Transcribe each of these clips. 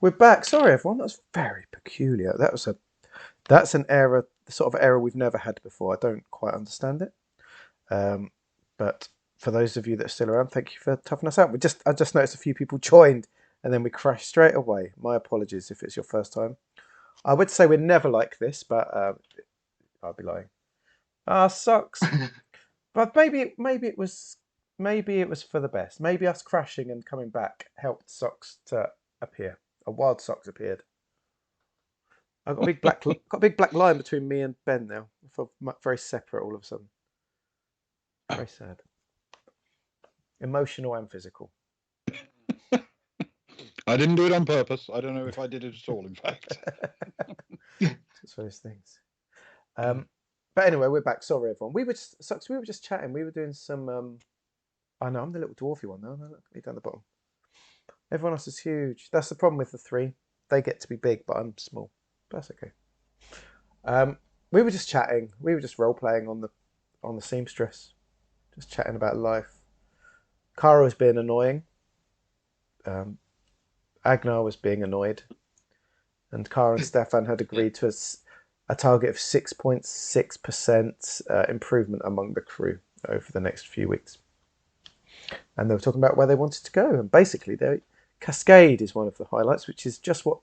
We're back. Sorry, everyone. That's very peculiar. That's an error, the sort of error we've never had before. I don't quite understand it. Um, but for those of you that are still around, thank you for toughing us out. I just noticed a few people joined, and then we crashed straight away. My apologies if it's your first time. I would say we're never like this, but I'd be lying. Ah, sucks. But maybe it was for the best. Maybe us crashing and coming back helped socks to appear. A wild socks appeared. I've got a big black line between me and Ben now. I feel very separate all of a sudden. Very sad. Emotional and physical. I didn't do it on purpose. I don't know if I did it at all, in fact. It's those things. But anyway, we're back. Sorry, everyone. We were just chatting. We were doing some. I know I'm the little dwarfy one now. No, look at me down the bottom. Everyone else is huge. That's the problem with the three. They get to be big, but I'm small. That's okay. We were just chatting. We were just role playing on the seamstress, just chatting about life. Cara was being annoying. Agnar was being annoyed, and Cara and Stefan had agreed to a target of 6.6% improvement among the crew over the next few weeks. And they were talking about where they wanted to go, and basically, Cascade is one of the highlights, which is just what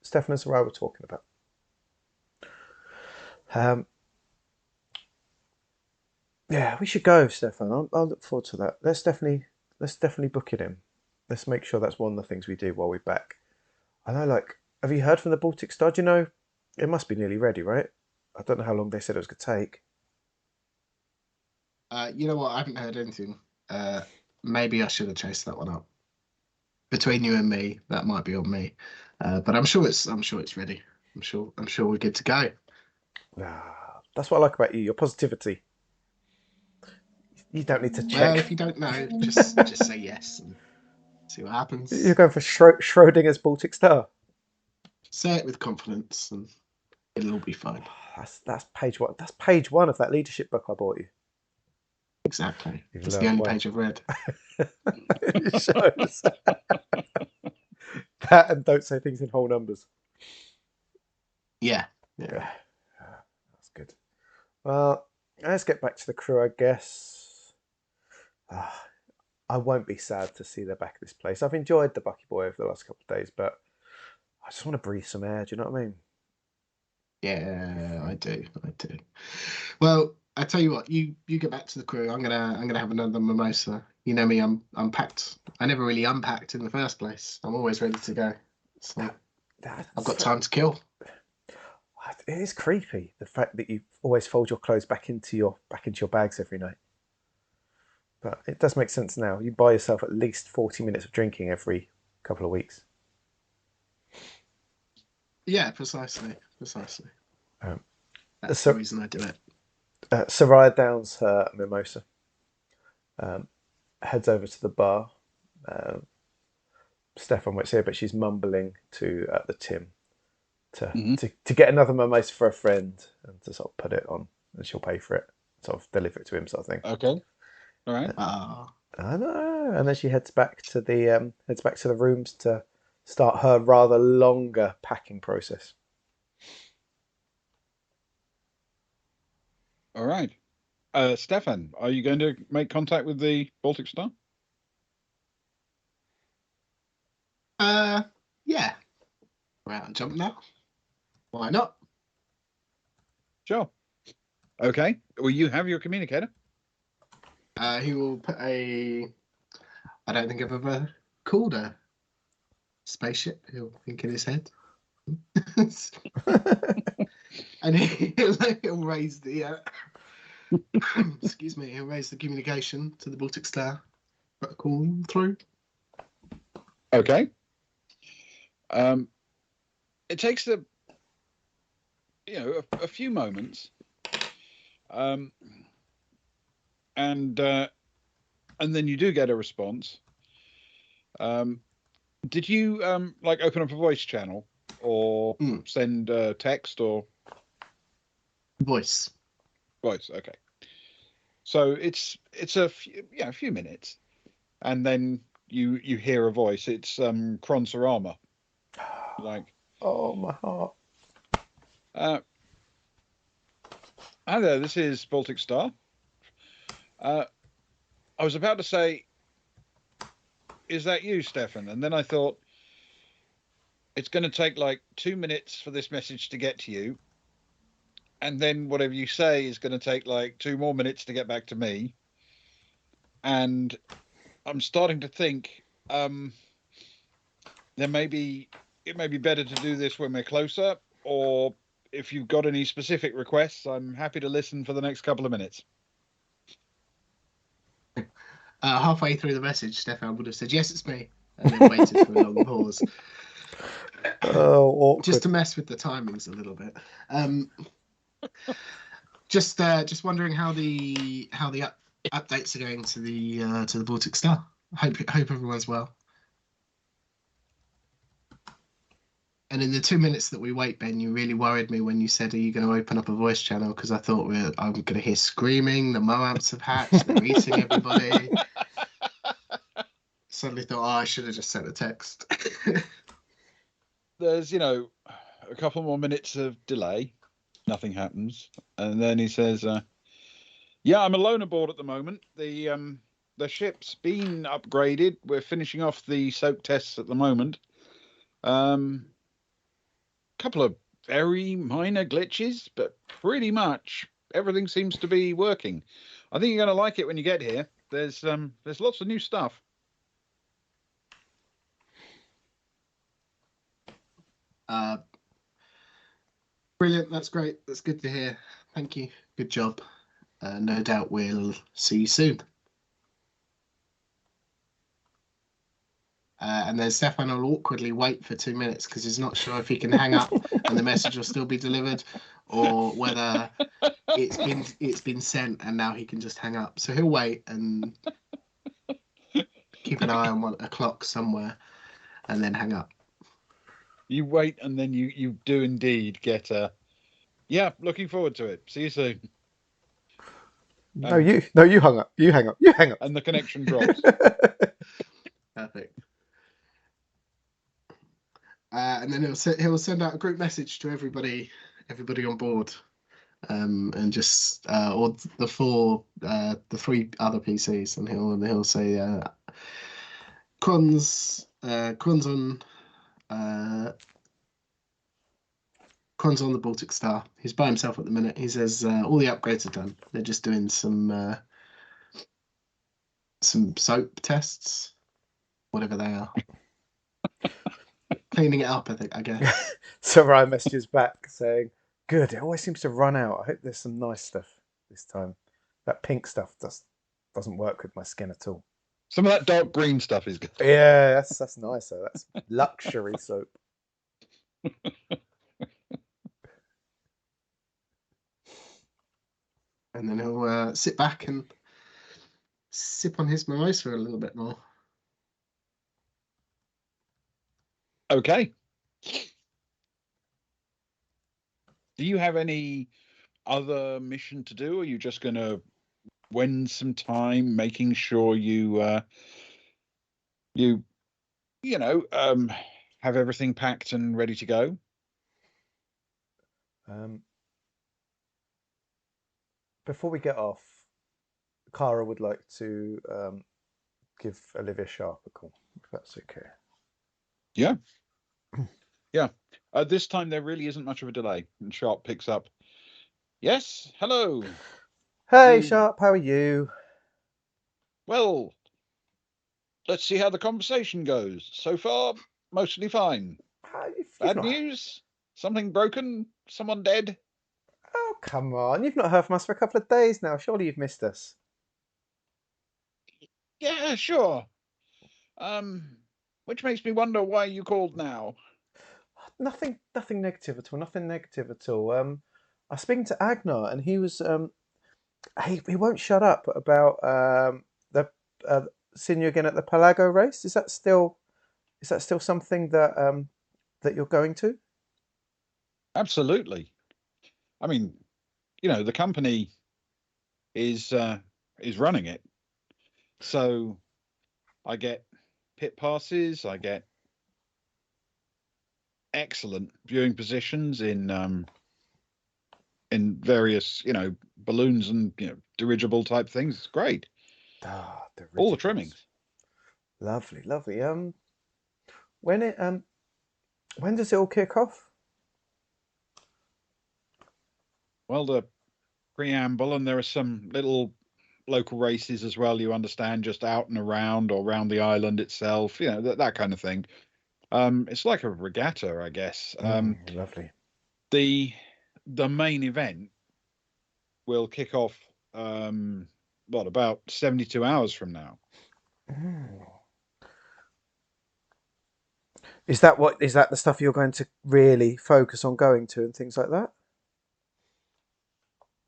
Stefan and Sarai were talking about. Yeah, we should go, Stefan. I'll look forward to that. Let's definitely book it in. Let's make sure that's one of the things we do while we're back. I know, have you heard from the Baltic Star? Do you know, it must be nearly ready, right? I don't know how long they said it was going to take. You know what? I haven't heard anything. Maybe I should have chased that one up. Between you and me, that might be on me. But I'm sure it's ready. I'm sure we're good to go. That's what I like about you. Your positivity. You don't need to check. Well, if you don't know, just say yes and see what happens. You're going for Schrodinger's Baltic Star. Say it with confidence, and it'll all be fine. That's page one. That's page one of that leadership book I bought you. Exactly. It's the only page I've read. It shows. That and don't say things in whole numbers. Yeah. That's good. Well, let's get back to the crew, I guess. I won't be sad to see they're back at this place. I've enjoyed the Bucky Boy over the last couple of days, but I just want to breathe some air. Do you know what I mean? Yeah, I do. Well, I tell you what, you get back to the crew. I'm gonna have another mimosa. You know me, I'm packed. I never really unpacked in the first place. I'm always ready to go. So I've got time to kill. It is creepy, the fact that you always fold your clothes back into your bags every night. But it does make sense now. You buy yourself at least 40 minutes of drinking every couple of weeks. Yeah, precisely. That's the reason I do it. Sarai downs her mimosa, heads over to the bar. Stefan won't see her, but she's mumbling to the Tim to get another mimosa for a friend and to sort of put it on, and she'll pay for it, sort of deliver it to him, sort of thing. Okay, all right. I know, and then she heads back to the rooms to start her rather longer packing process. All right. Stefan, are you going to make contact with the Baltic Star? Yeah. Right, I'll jump now. Why not? Sure. Okay. Well, you have your communicator. He will put I don't think I've ever called a spaceship. He'll think in his head. And he'll raise the excuse me, he'll raise the communication to the Baltic Star. Put a call through. Okay. It takes a few moments, and then you do get a response. Did you open up a voice channel or send text or voice? Okay. So it's a few minutes, and then you hear a voice. It's Kron Sarama. Like, Oh, my heart. uh, hi there, this is Baltic Star. I was about to say, is that you, Stefan? And then I thought, it's going to take like 2 minutes for this message to get to you. And then whatever you say is going to take like 2 more minutes to get back to me. And I'm starting to think, it may be better to do this when we're closer, or if you've got any specific requests, I'm happy to listen for the next couple of minutes. Halfway through the message, Stefan would have said, "Yes, it's me," and then waited for a long pause. Oh, awkward. Just to mess with the timings a little bit. Just wondering how the updates are going to the Baltic Star. Hope everyone's well. And in the 2 minutes that we wait, Ben, you really worried me when you said, "Are you going to open up a voice channel?" Because I thought I'm going to hear screaming. The Moabs have hatched. They're eating everybody. Suddenly thought, I should have just sent a text. There's, a couple more minutes of delay. Nothing happens, and then he says, "Yeah, I'm alone aboard at the moment. The ship's been upgraded. We're finishing off the soak tests at the moment. Couple of very minor glitches, but pretty much everything seems to be working. I think you're going to like it when you get here. There's lots of new stuff." Brilliant. That's great. That's good to hear. Thank you. Good job. No doubt we'll see you soon. And then Stefan will awkwardly wait for 2 minutes because he's not sure if he can hang up and the message will still be delivered, or whether it's been sent and now he can just hang up. So he'll wait and keep an eye on a clock somewhere and then hang up. You wait, and then you do indeed get a, "Yeah, looking forward to it. See you soon." No, you hung up. You hang up. You hang up. And the connection drops. Perfect. And then he'll send out a group message to everybody on board, and just or the three other PCs, and he'll say, Cron's on the Baltic Star. He's by himself at the minute. He says all the upgrades are done. They're just doing some soap tests, whatever they are. Cleaning it up, I guess. So Ryan messages back saying, "Good. It always seems to run out. I hope there's some nice stuff this time. That pink stuff doesn't work with my skin at all." Some of that dark green stuff is good. Yeah, that's nicer. That's luxury soap. And then he'll sit back and sip on his mimosa a little bit more. Okay. Do you have any other mission to do, or are you just going to spend some time making sure you have everything packed and ready to go? Before we get off, Cara would like to give Olivia Sharp a call, if that's okay. Yeah. Yeah. This time there really isn't much of a delay, and Sharp picks up. "Yes, hello. Hey, Sharp, how are you? Well, let's see how the conversation goes. So far, mostly fine. You've Bad not... news? Something broken? Someone dead?" Oh, come on. You've not heard from us for a couple of days now. Surely you've missed us. "Yeah, sure. Which makes me wonder why you called now." Nothing negative at all. Nothing negative at all. I was speaking to Agnar, and he was he won't shut up about the seeing you again at the Pelago race. Is that still something that that you're going to? Absolutely. I mean, the company is running it, so I get pit passes, I get excellent viewing positions in various, balloons and dirigible type things. It's great. Ah, the All the dirigibles. trimmings. Lovely, lovely. When it when does it all kick off? Well, the preamble, and there are some little local races as well. You understand, just out and around or around the island itself. That kind of thing. It's like a regatta, I guess. Lovely. The the main event will kick off. What, about 72 hours from now? Mm. Is that the stuff you're going to really focus on going to and things like that?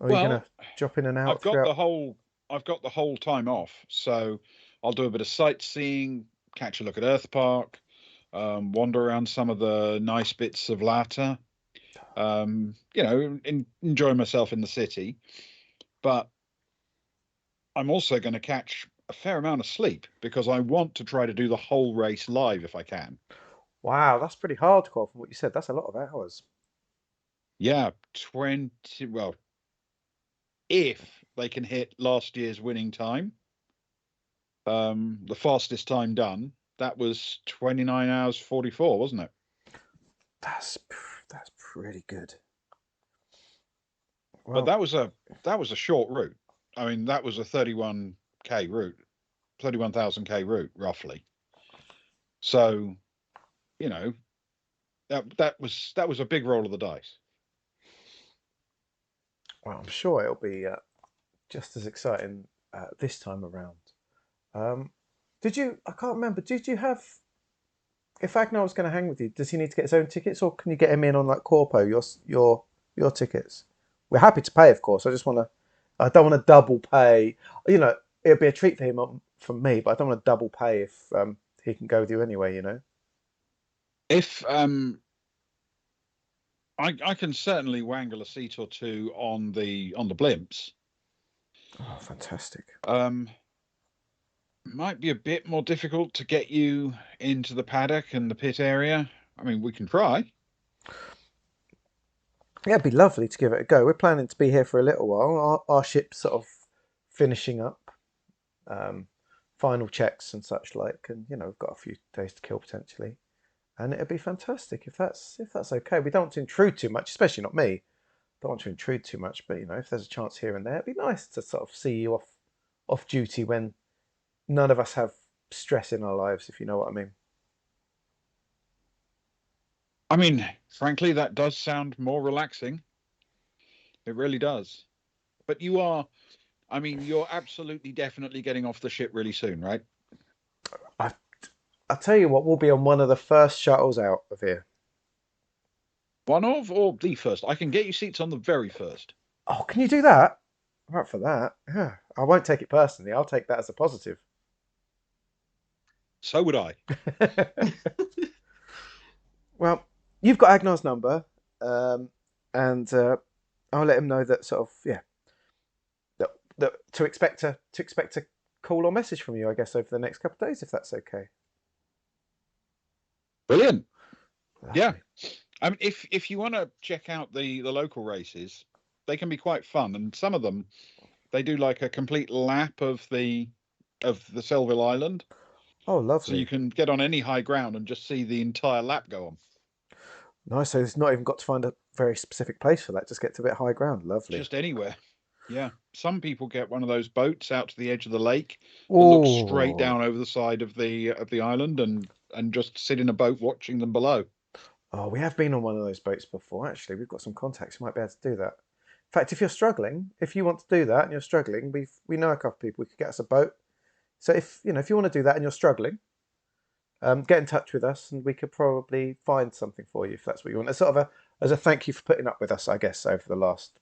Or are you going Well, to drop in and I've out got the throughout? whole I've got the whole time off, so I'll do a bit of sightseeing, catch a look at Earth Park, wander around some of the nice bits of Lata, enjoy myself in the city. But I'm also going to catch a fair amount of sleep because I want to try to do the whole race live if I can. Wow, that's pretty hardcore from what you said. That's a lot of hours. Yeah, 20. Well, if they can hit last year's winning time, the fastest time done, that was 29 hours 44, wasn't it? That's that's pretty good. But Well, that was a short route. I mean, that was a 31K route, 31,000K route, roughly. So, you know, that was a big roll of the dice. well, I'm sure it'll be just as exciting this time around. Um, did you? I can't remember. Did you have? If Agnar was going to hang with you, does he need to get his own tickets, or can you get him in on like Corpo your tickets? We're happy to pay, of course. I just want to. I don't want to double pay. You know, it'll be a treat for him from me, but I don't want to double pay if he can go with you anyway. You know. If I can certainly wangle a seat or two on the blimps. Oh, fantastic. Might be a bit more difficult to get you into the paddock and the pit area. I mean, we can try. Yeah, it'd be lovely to give it a go. We're planning to be here for a little while. Our ship's sort of finishing up, um, final checks and such like, and we've got a few days to kill potentially, and it'd be fantastic if that's okay. We don't want to intrude too much, especially not me. Don't want to intrude too much, but if there's a chance here and there, it'd be nice to sort of see you off duty when none of us have stress in our lives, if you know what I mean. I mean, frankly, that does sound more relaxing. It really does. But I mean, you're absolutely definitely getting off the ship really soon, right? I I tell you what, we'll be on one of the first shuttles out of here. One of or the first? I can get you seats on the very first. Oh, can you do that? I'm up for that. Yeah, I won't take it personally. I'll take that as a positive. So would I. Well, you've got Agnar's number, and I'll let him know that sort of that to expect a call or message from you, I guess, over the next couple of days, if that's okay. Brilliant. Yeah. Lovely. I mean, if you want to check out the local races, they can be quite fun, and some of them they do like a complete lap of the Selville Island, Oh, so you lovely. can get on any high ground and just see the entire lap go on. Nice. So it's not even got to find a very specific place for that. Just get to a bit high ground. Lovely. Just anywhere. Yeah. Some people get one of those boats out to the edge of the lake that looks straight Oh, down over the side of the island and just sit in a boat watching them below. oh, we have been on one of those boats before. Actually, we've got some contacts who might be able to do that. In fact, if you're struggling, if you want to do that and you're struggling, we know a couple of people who could get us a boat. So if you want to do that and you're struggling, get in touch with us and we could probably find something for you if that's what you want. As sort of as a thank you for putting up with us, I guess, over the last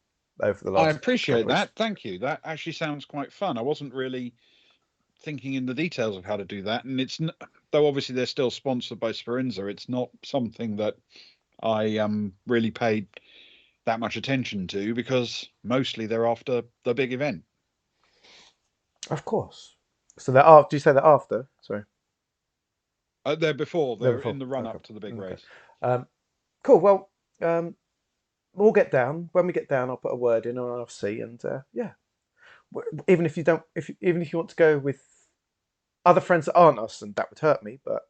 I couple appreciate of weeks. that. Thank you. That actually sounds quite fun. I wasn't really thinking in the details of how to do that, and though obviously they're still sponsored by Speranza, it's not something that I really paid that much attention to because mostly they're after the big event. Of course. So they're after. Do you say that after? Sorry, They're before. they're They're before. in the run Okay. up to the big Okay. race. Um, Cool. Well, we'll get down. When we get down, I'll put a word in and I'll see. And yeah, even if you don't, even if you want to go with other friends that aren't us, and that would hurt me, but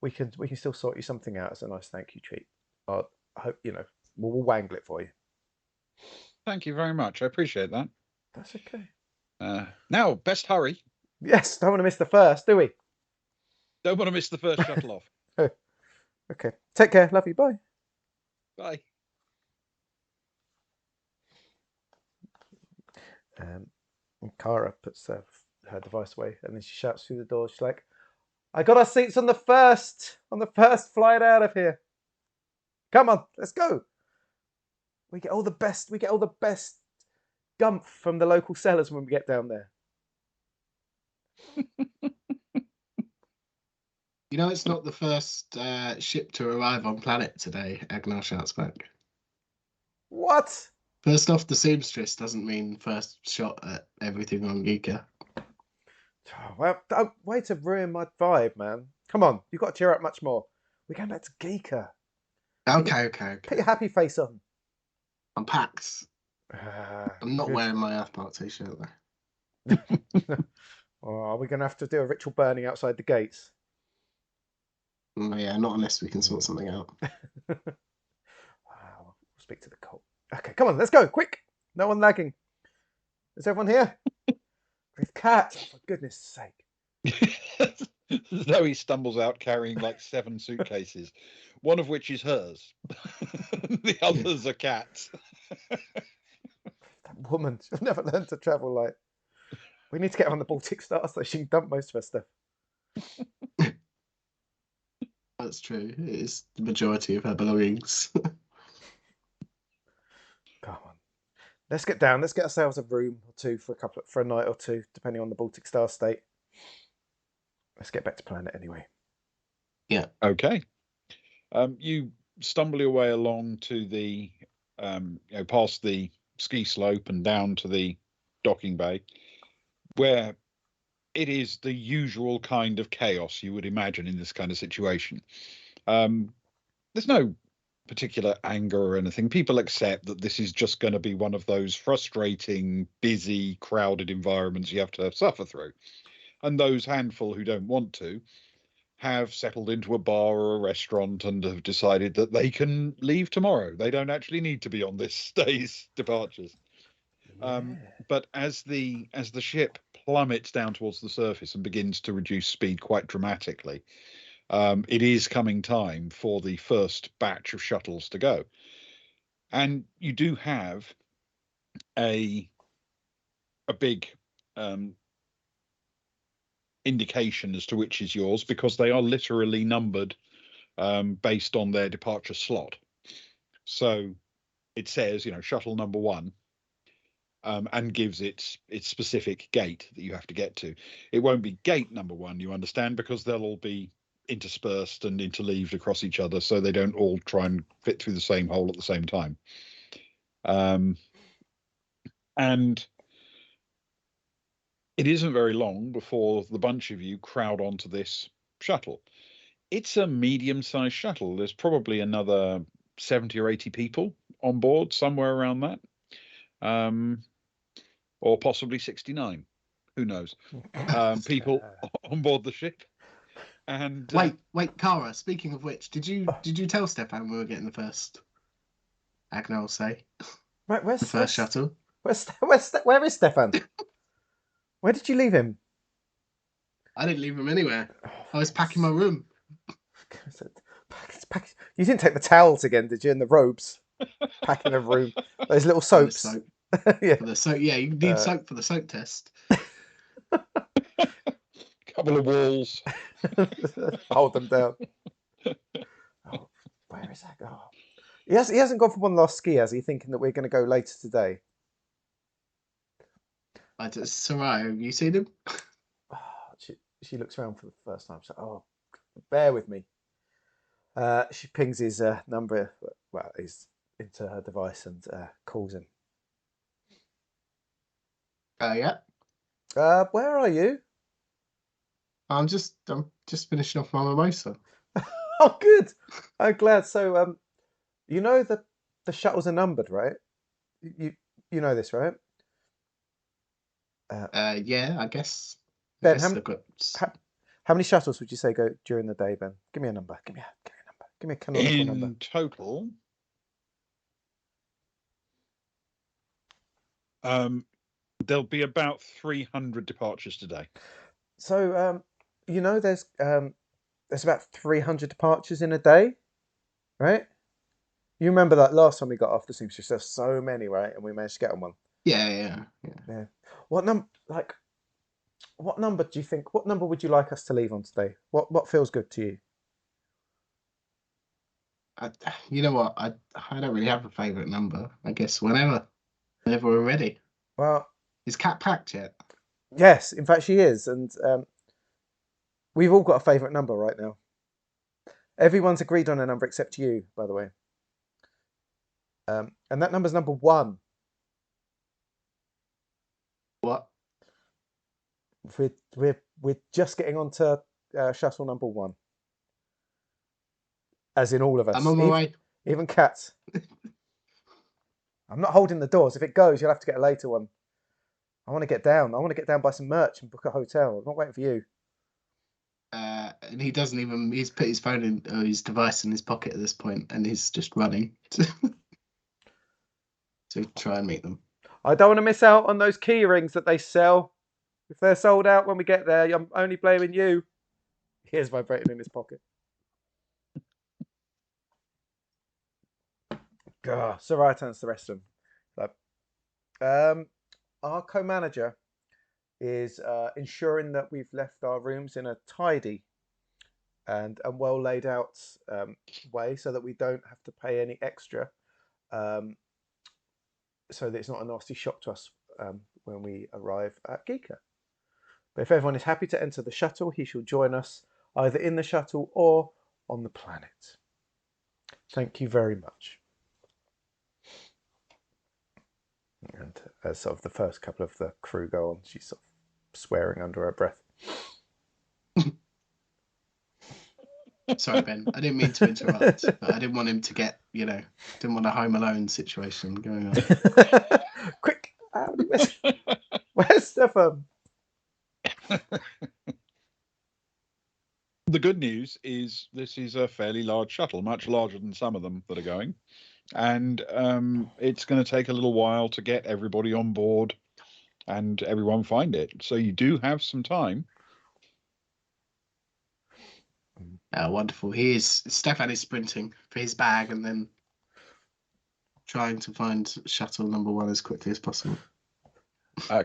we can still sort you something out as a nice thank you treat. I hope we'll wangle it for you. Thank you very much. I appreciate that. That's okay. Now, best hurry. Yes, don't want to miss the first, do we? Don't want to miss the first shuttle off. Okay. Take care. Love you. Bye. Bye. And Kara puts her device away, and then she shouts through the door. She's like, "I got our seats on the first flight out of here. Come on, let's go. We get all the best. We get all the best gumph from the local sellers when we get down there." You know, it's not the first ship to arrive on planet today, Agnar shouts back. What? First off, the seamstress doesn't mean first shot at everything on Giikur. Well, don't way to ruin my vibe, man. Come on, you've got to cheer up much more. We're going back to Giikur. Okay. Put your happy face on. I'm packed. I'm not Good. wearing my Earthmark t-shirt though. Oh, are we going to have to do a ritual burning outside the gates? Yeah, not unless we can sort something out. Wow, we'll speak to the cult. Okay, come on, let's go, quick. No one lagging. Is everyone here? With cat, oh, for goodness sake. Zoe stumbles out carrying like 7 suitcases, one of which is hers. The others are cats. That woman, she'll never learn to travel light. We need to get her on the Baltic Star so she can dump most of her stuff. That's true. It is the majority of her belongings. Come on. Let's get down. Let's get ourselves a room or two for a night or two, depending on the Baltic Star state. Let's get back to planet anyway. Yeah. Okay. You stumble your way along to the, past the ski slope and down to the docking bay, where it is the usual kind of chaos you would imagine in this kind of situation. There's no particular anger or anything. People accept that this is just going to be one of those frustrating, busy, crowded environments you have to suffer through. And those handful who don't want to have settled into a bar or a restaurant and have decided that they can leave tomorrow. They don't actually need to be on this day's departures. Yeah. But as the ship plummets down towards the surface and begins to reduce speed quite dramatically, it is coming time for the first batch of shuttles to go. And you do have a big indication as to which is yours, because they are literally numbered based on their departure slot. So it says, shuttle number 1, and gives its specific gate that you have to get to. It won't be gate number 1, you understand, because they'll all be interspersed and interleaved across each other, so they don't all try and fit through the same hole at the same time. And it isn't very long before the bunch of you crowd onto this shuttle. It's a medium-sized shuttle. There's probably another 70 or 80 people on board, somewhere around that, or possibly 69. Who knows? People on board the ship. And wait, Kara. Speaking of which, did you tell Stefan we were getting the first Agnar say? Right, The first shuttle. Where is Stefan? Where did you leave him? I didn't leave him anywhere. I was packing my room. You didn't take the towels again, did you? And the robes, packing a room, those little soaps. Soap. Yeah. For the soap. Yeah, you need soap for the soap test. Couple of walls. Hold them down. Oh, where is that? Oh. He hasn't gone for one last ski, has he? Thinking that we're going to go later today. Sarai, have you seen him? Oh, she looks around for the first time. So, oh, bear with me. She pings his number, into her device and calls him. Yeah. Where are you? I'm just finishing off my mimosa. Oh, good. I'm glad. So, You know the shuttles are numbered, right? You you know this, right? Yeah, I guess. I Ben, guess they've got. how, how many shuttles would you say go during the day, Ben? Give me a number. Give me a number. Give me a canonical number. In total, there'll be about 300 departures today. So, you know, there's about 300 departures in a day, right? You remember that last time we got off the seamstress? There's so many, right? And we managed to get on one. Yeah. Yeah. What what number do you think? What number would you like us to leave on today? What feels good to you? You know what? I don't really have a favourite number. I guess whenever we're ready. Well, Is Cat packed yet? yes. In fact, she is, and we've all got a favourite number right now. Everyone's agreed on a number except you, by the way. And that number's number 1. What? We're just getting onto shuttle number 1, as in all of us. I'm on my way. Even cats. I'm not holding the doors. If it goes, you'll have to get a later one. I want to get down. I want to get down, buy some merch, and book a hotel. I'm not waiting for you. And he doesn't even. He's put his phone in, or his device in his pocket at this point, and he's just running to try and meet them. I don't want to miss out on those key rings that they sell. If they're sold out when we get there, I'm only blaming you. He is vibrating in his pocket. God, so right turns to the rest of them. So, our co-manager is ensuring that we've left our rooms in a tidy and well laid out way, so that we don't have to pay any extra, so that it's not a nasty shock to us when we arrive at Giikur. But if everyone is happy to enter the shuttle, he shall join us either in the shuttle or on the planet. Thank you very much. And as sort of the first couple of the crew go on, she's sort of swearing under her breath. Sorry, Ben. I didn't mean to interrupt, but I didn't want him to get, didn't want a Home Alone situation going on. Quick! Where's Stefan? The good news is this is a fairly large shuttle, much larger than some of them that are going. And it's going to take a little while to get everybody on board and everyone find it. So you do have some time. Wonderful. Stefan is sprinting for his bag and then trying to find shuttle number 1 as quickly as possible.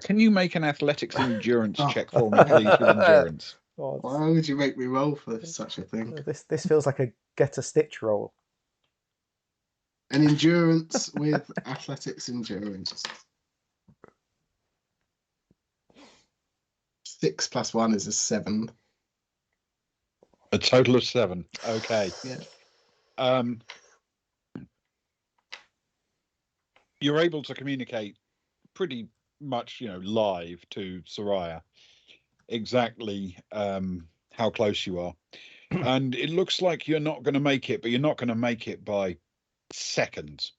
Can you make an athletics endurance check for me, please, with endurance? Oh, why would you make me roll for such a thing? This feels like a get a stitch roll. An endurance with athletics endurance. 6 + 1 is a 7. A total of 7. Okay. Yeah. You're able to communicate pretty much, live to Soraya exactly how close you are. And it looks like you're not going to make it, but you're not going to make it by seconds.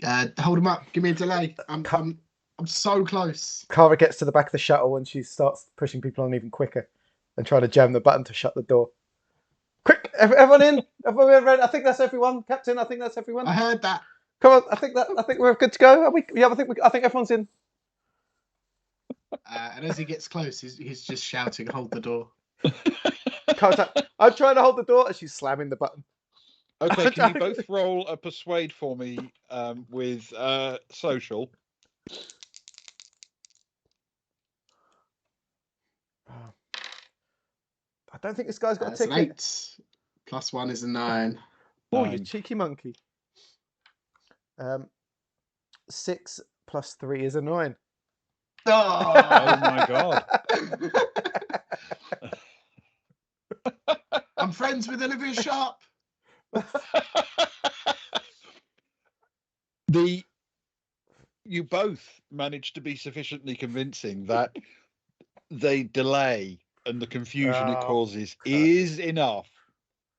Hold him up. Give me a delay. I'm so close. Kara gets to the back of the shuttle and she starts pushing people on even quicker and trying to jam the button to shut the door. Quick! Everyone in! Everyone ready? I think that's everyone, Captain. I think that's everyone. I heard that. Come on! I think we're good to go. Are we? Yeah, I think everyone's in. And as he gets close, he's just shouting, "Hold the door!" I'm trying to hold the door, and she's slamming the button. Okay, can you both roll a persuade for me with social? I don't think this guy's got a ticket. An 8 + 1 is a 9. Oh, you cheeky monkey. 6 + 3 is a 9. Oh my God. I'm friends with Olivia Sharp. You both managed to be sufficiently convincing that the delay and the confusion it causes is enough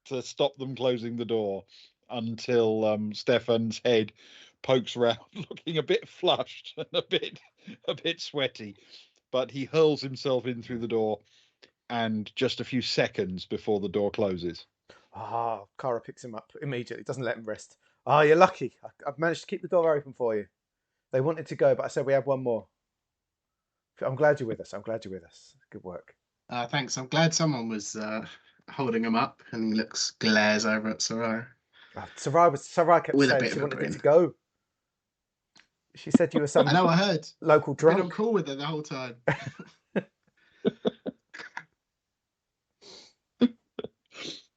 to stop them closing the door until Stefan's head pokes round, looking a bit flushed and a bit sweaty. But he hurls himself in through the door, and just a few seconds before the door closes. Ah, Kara picks him up immediately, doesn't let him rest. Ah, you're lucky. I've managed to keep the door open for you. They wanted to go, but I said we have one more. I'm glad you're with us. I'm glad you're with us. Good work. Thanks. I'm glad someone was holding him up, and he looks glares over at Sarai Sarai kept with a saying bit she of a wanted you to grin. go. She said you were I some know. I heard. local I've been on drunk. call with her the whole time.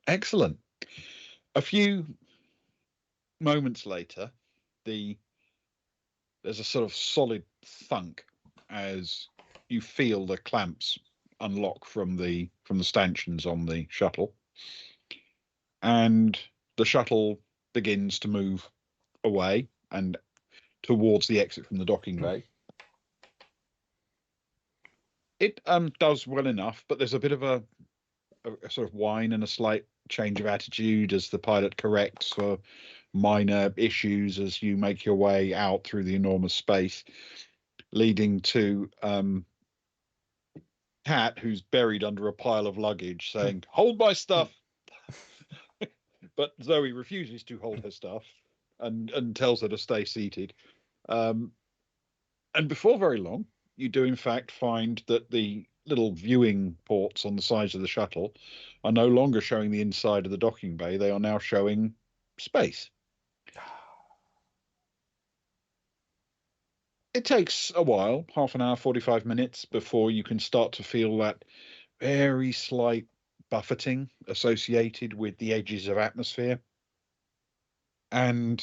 Excellent. A few moments later, there's a sort of solid thunk as you feel the clamps unlock from the stanchions on the shuttle, and the shuttle begins to move away and towards the exit from the docking bay. It does well enough, but there's a bit of a sort of whine and a slight change of attitude as the pilot corrects for minor issues as you make your way out through the enormous space, leading to Cat, who's buried under a pile of luggage, saying, "Hold my stuff." But Zoe refuses to hold her stuff and tells her to stay seated. Um, and before very long, you do in fact find that the little viewing ports on the sides of the shuttle are no longer showing the inside of the docking bay. They are now showing space. It takes a while, half an hour, 45 minutes, before you can start to feel that very slight buffeting associated with the edges of atmosphere. And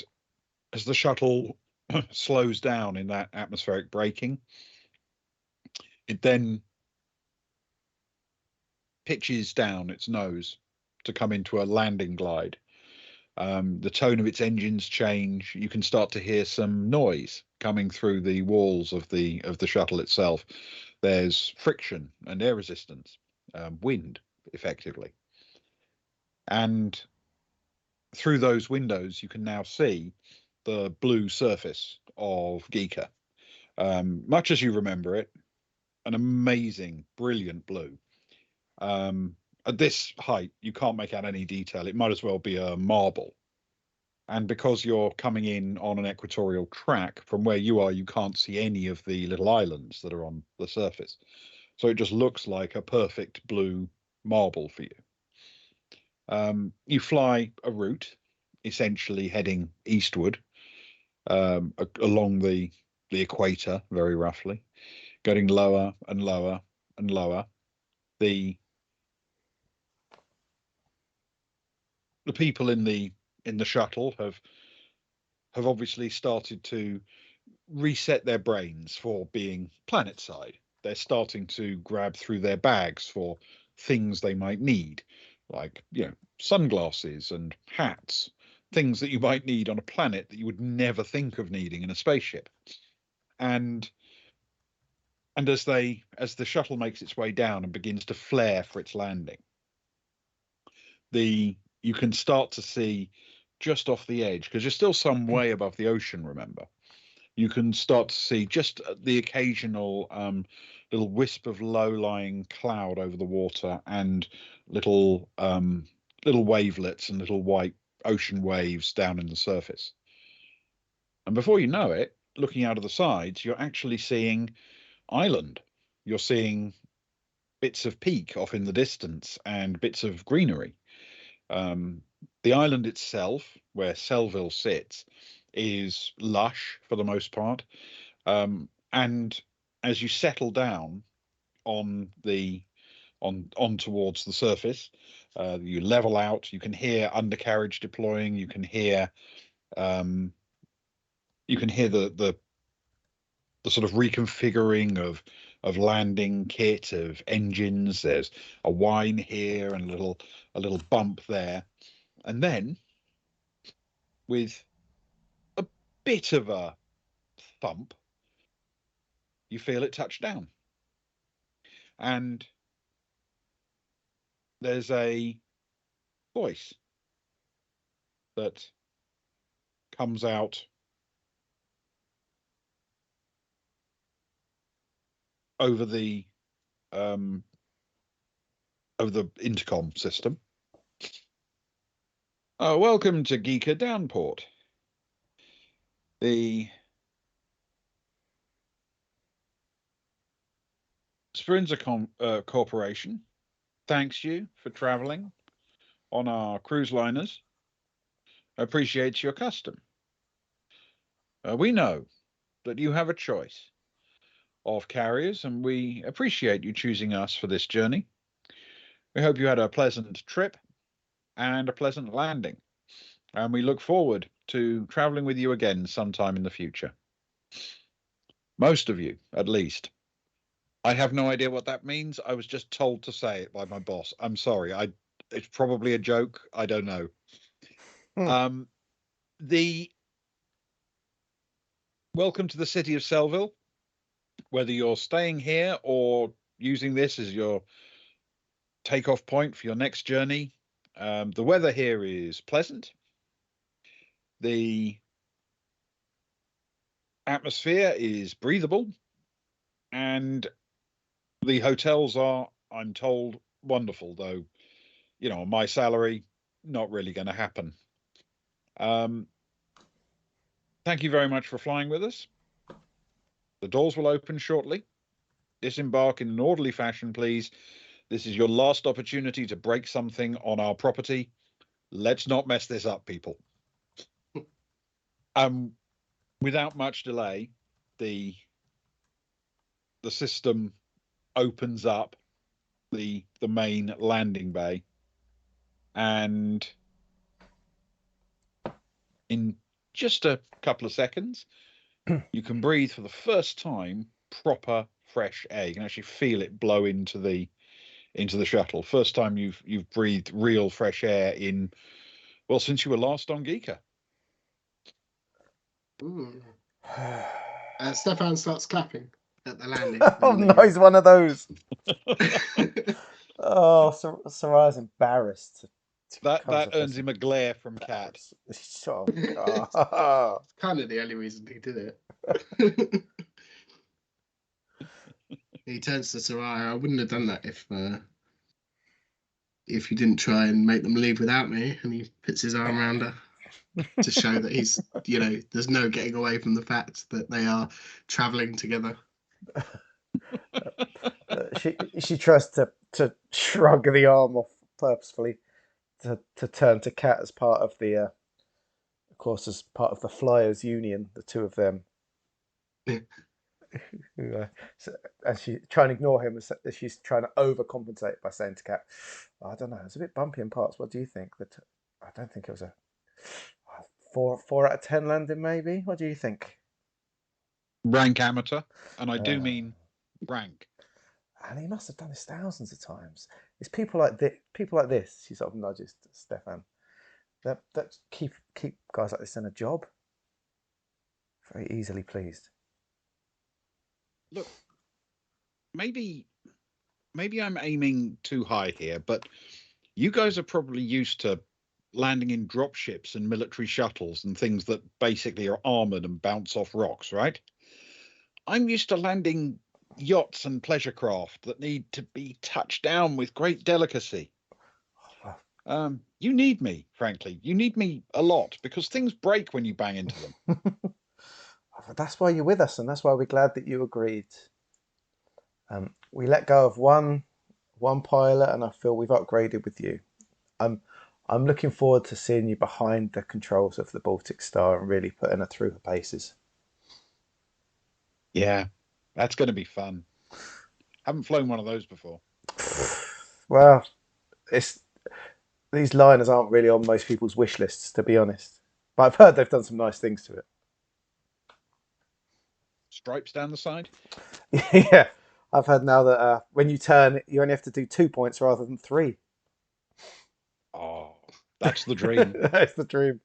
as the shuttle slows down in that atmospheric braking, it then pitches down its nose to come into a landing glide. The tone of its engines change. You can start to hear some noise coming through the walls of the shuttle itself. There's friction and air resistance, wind, effectively, and through those windows you can now see the blue surface of Giikur, much as you remember it. An amazing, brilliant blue. At this height, you can't make out any detail. It might as well be a marble. And because you're coming in on an equatorial track, from where you are, you can't see any of the little islands that are on the surface. So it just looks like a perfect blue marble for you. You fly a route, essentially heading eastward along the equator, very roughly, getting lower and lower and lower. The people in the shuttle have obviously started to reset their brains for being planet side. They're starting to grab through their bags for things they might need, like sunglasses and hats, things that you might need on a planet that you would never think of needing in a spaceship. And as the shuttle makes its way down and begins to flare for its landing, you can start to see just off the edge, because you're still some way above the ocean, remember. You can start to see just the occasional little wisp of low-lying cloud over the water, and little wavelets and little white ocean waves down in the surface. And before you know it, looking out of the sides, you're actually seeing island. You're seeing bits of peak off in the distance and bits of greenery. The island itself, where Selville sits, is lush for the most part. And as you settle down on towards the surface, you level out. You can hear undercarriage deploying. Um, you can hear the sort of reconfiguring of landing kit, of engines. There's a whine here and a little bump there, and then with a bit of a thump, you feel it touch down, and there's a voice that comes out over the intercom system. Welcome to Giikur Downport. The Sprinzer Corporation thanks you for traveling on our cruise liners. Appreciates your custom. We know that you have a choice of carriers, and we appreciate you choosing us for this journey. We hope you had a pleasant trip and a pleasant landing, and we look forward to traveling with you again sometime in the future. Most of you, at least. I have no idea what that means. I was just told to say it by my boss. I'm sorry. It's probably a joke. I don't know. The welcome to the city of Sellville. Whether you're staying here or using this as your takeoff point for your next journey, the weather here is pleasant. The atmosphere is breathable, and the hotels are, I'm told, wonderful, though, on my salary, not really going to happen. Thank you very much for flying with us. The doors will open shortly. Disembark in an orderly fashion, please. This is your last opportunity to break something on our property. Let's not mess this up, people. Without much delay, the system opens up the main landing bay, and in just a couple of seconds, you can breathe for the first time proper fresh air. You can actually feel it blow into the shuttle. First time you've breathed real fresh air since you were last on Giikur. Stefan starts clapping at the landing. Oh no, he's one of those. Oh, Soraya's embarrassed. That earns him a glare from Cat. Oh, God. It's kind of the only reason he did it. He turns to Soraya. I wouldn't have done that if you didn't try and make them leave without me. And he puts his arm around her to show that he's, there's no getting away from the fact that they are traveling together. She tries to shrug the arm off purposefully to turn to Cat as part of the, of course, as part of the Flyers Union, the two of them. And she's trying to ignore him as she's trying to overcompensate by saying to Cat, I don't know, it's a bit bumpy in parts. What do you think? I don't think it was a 4 out of 10 landing, maybe. What do you think? Rank amateur, and I do mean rank. And he must have done this thousands of times. It's people like this. She sort of nudges Stefan. That keep guys like this in a job. Very easily pleased. Look, maybe I'm aiming too high here, but you guys are probably used to landing in dropships and military shuttles and things that basically are armored and bounce off rocks, right? I'm used to landing yachts and pleasure craft that need to be touched down with great delicacy. You need me, frankly. You need me a lot, because things break when you bang into them. That's why you're with us, and that's why we're glad that you agreed. We let go of one pilot, and I feel we've upgraded with you. I'm looking forward to seeing you behind the controls of the Baltic Star and really putting her through her paces. Yeah, that's going to be fun. Haven't flown one of those before. Well, these liners aren't really on most people's wish lists, to be honest. But I've heard they've done some nice things to it. Stripes down the side? Yeah, I've heard now that when you turn, you only have to do 2 points rather than 3. Oh, that's the dream. That's the dream.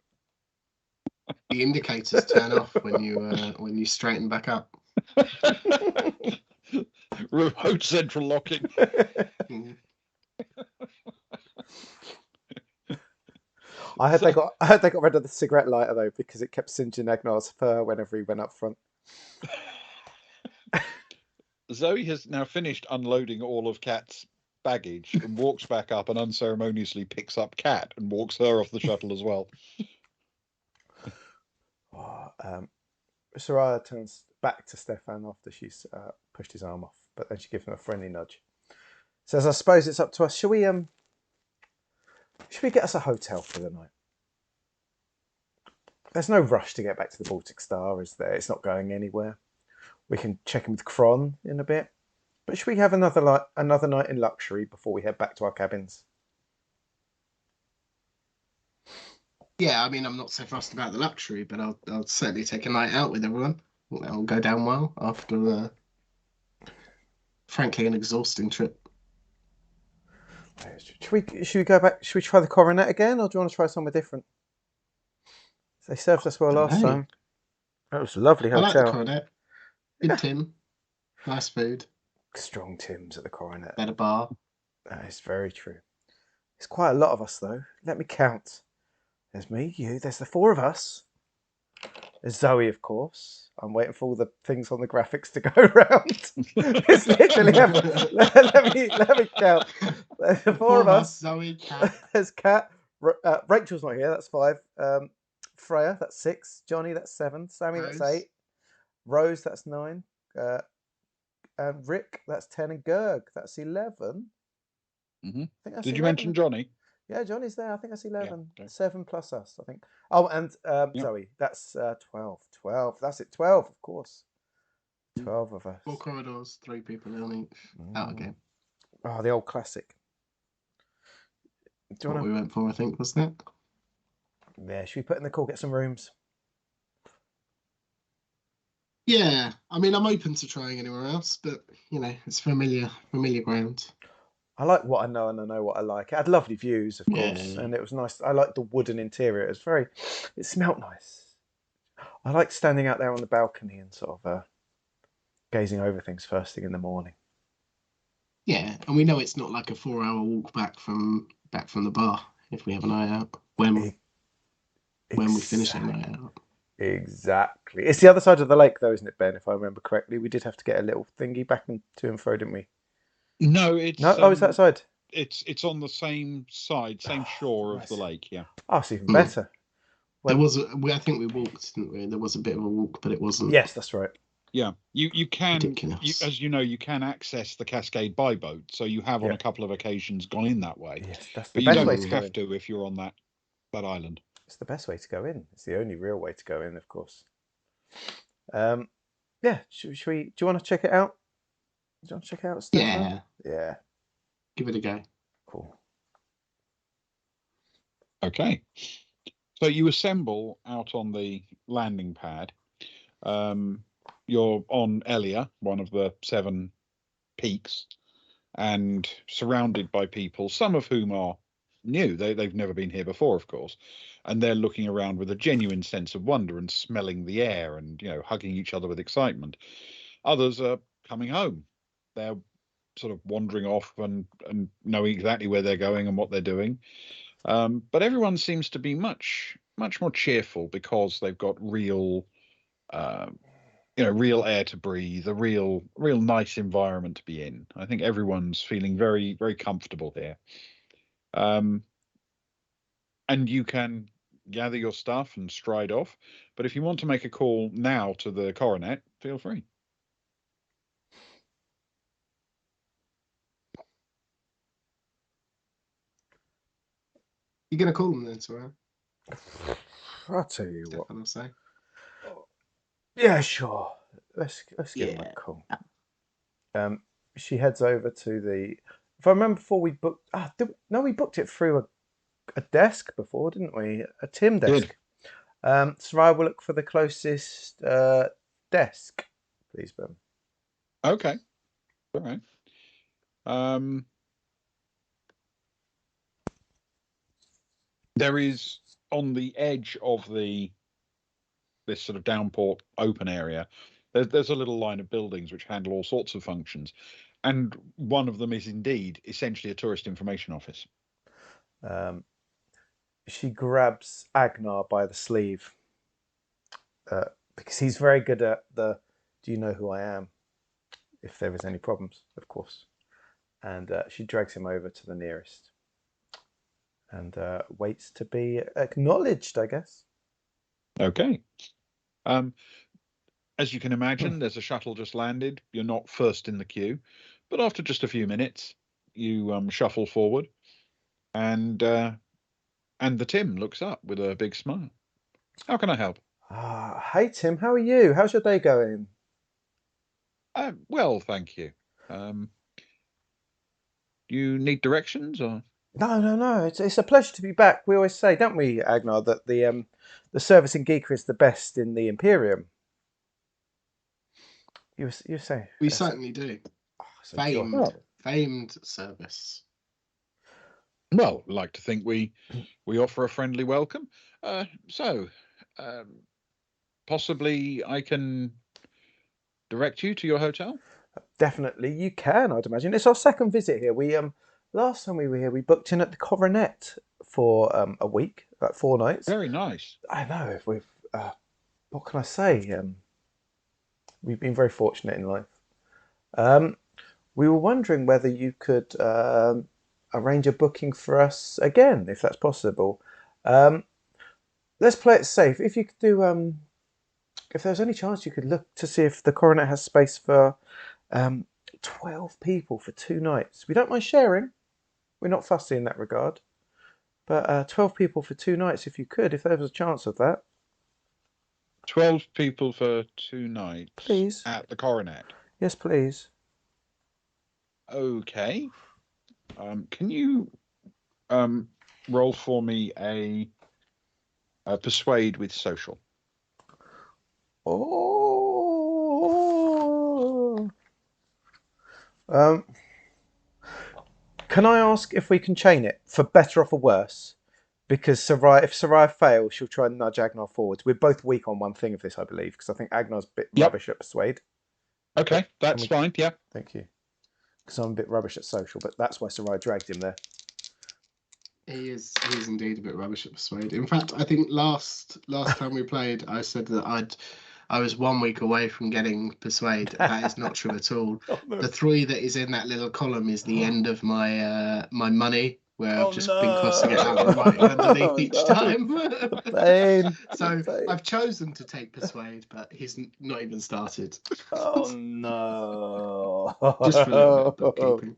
The indicators turn off when you straighten back up. Remote central locking. I heard they got rid of the cigarette lighter though because it kept singeing Agnar's fur whenever he went up front. Zoe has now finished unloading all of Kat's baggage and walks back up and unceremoniously picks up Kat and walks her off the shuttle as well. Soraya turns back to Stefan after she's pushed his arm off, but then she gives him a friendly nudge. Says, "I suppose it's up to us. Should we get us a hotel for the night? There's no rush to get back to the Baltic Star, is there? It's not going anywhere. We can check in with Kron in a bit. But should we have another night in luxury before we head back to our cabins?" Yeah, I mean, I'm not so fussed about the luxury, but I'll certainly take a night out with everyone. It'll go down well after, frankly, an exhausting trip. Should we go back? Should we try the Coronet again, or do you want to try somewhere different? They served us well last time. That was a lovely hotel. I like the Coronet. Good Tim. Nice food. Strong Tims at the Coronet. Better bar. That is very true. There's quite a lot of us, though. Let me count. There's me, you. There's the four of us. There's Zoe, of course. I'm waiting for all the things on the graphics to go around. It's literally let me count. There's the four of us. Zoe, Kat. There's Kat. Rachel's not here. That's 5. Freya, that's 6. Johnny, that's 7. Sammy, Rose. that's 8. Rose, that's 9. And Rick, that's 10. And Gerg, that's 11. Mm-hmm. Did 11. You mention Johnny? Yeah, Johnny's there. I think that's 11. Yeah, okay. 7 plus us, I think. Oh, and Zoe, that's 12. 12. That's it. 12, of course. 12 of us. 4 corridors, 3 people in each. Out again. Oh, the old classic. Do you what we went for, I think, wasn't it? Yeah, should we put in the call, get some rooms? Yeah, I mean, I'm open to trying anywhere else, but, it's familiar ground. I like what I know and I know what I like. It had lovely views, of course, and it was nice. I liked the wooden interior. It smelt nice. I like standing out there on the balcony and sort of gazing over things first thing in the morning. Yeah, and we know it's not like a 4-hour walk back from the bar if we have a night out when we finish our night out. Exactly. It's the other side of the lake, though, isn't it, Ben? If I remember correctly, we did have to get a little thingy back and to and fro, didn't we? No, it's it's that side. It's on the same side, same shore of the lake. Yeah. Oh, it's even better. I think we walked, didn't we? There was a bit of a walk, but it wasn't. Yes, that's right. Yeah, you can, as you know, you can access the Cascade by boat. So you have on a couple of occasions gone in that way. Yes, that's but the best you way don't to have to if you're on that island. It's the best way to go in. It's the only real way to go in, of course. Yeah. Should we? Do you want to check it out? Do you want to check it out? Stefan? Yeah. Give it a go. Cool. Okay. So you assemble out on the landing pad. You're on Elia, one of the 7 peaks, and surrounded by people, some of whom are new. They've never been here before, of course, and they're looking around with a genuine sense of wonder and smelling the air and hugging each other with excitement. Others are coming home. They're sort of wandering off and knowing exactly where they're going and what they're doing. But everyone seems to be much more cheerful because they've got real real air to breathe, a real nice environment to be in. I think everyone's feeling very, very comfortable here. And you can gather your stuff and stride off. But if you want to make a call now to the Coronet, feel free. You're going to call them then, Sarah? I'll tell you Stefan what. will say. Yeah, sure. Let's give him a call. She heads over to the. If I remember, before we booked. We booked it through a desk before, didn't we? A Tim desk. So I will look for the closest desk, please, Ben. Okay. All right. There is on the edge of this sort of downport open area. There's a little line of buildings which handle all sorts of functions, and one of them is indeed essentially a tourist information office. she grabs Agnar by the sleeve because he's very good at the "Do you know who I am?" If there is any problems, of course. And she drags him over to the nearest and waits to be acknowledged, I guess. Okay. As you can imagine, there's a shuttle just landed. You're not first in the queue, but after just a few minutes, you shuffle forward, and the Tim looks up with a big smile. How can I help? Hey Tim, how are you? How's your day going? Well, thank you. You need directions, or? No. It's a pleasure to be back. We always say, don't we, Agnar, that the service in Giikur is the best in the Imperium. You say We certainly do. it's a joy. Famed service. Well, I'd like to think we offer a friendly welcome. So, possibly I can direct you to your hotel. Definitely, you can. I'd imagine it's our second visit here. We last time we were here, we booked in at the Coronet for a week, like 4 nights. Very nice. I know. We've what can I say? We've been very fortunate in life. We were wondering whether you could arrange a booking for us again, if that's possible. Let's play it safe. If you could do, if there's any chance you could look to see if the Coronet has space for 12 people for 2 nights. We don't mind sharing. We're not fussy in that regard. But 12 people for 2 nights, if you could, if there was a chance of that. 12 people for 2 nights. Please. At the Coronet. Yes, please. Okay. Can you roll for me a persuade with social? Oh. Can I ask if we can chain it for better or for worse? Because if Sarai fails, she'll try and nudge Agnar forwards. We're both weak on one thing of this, I believe, because I think Agnar's a bit rubbish at persuade. Okay, that's fine. Yeah. Thank you. Because I'm a bit rubbish at social, but that's why Sarai dragged him there. He is indeed a bit rubbish at persuade. In fact, I think last time we played, I said that I was 1 week away from getting persuade. That is not true at all. Oh, no. The 3 that is in that little column is the end of my my money, where I've just been crossing it out and writing underneath each time. Pain. So I've chosen to take persuade, but he's not even started. Oh no! Just for a little bit of bookkeeping.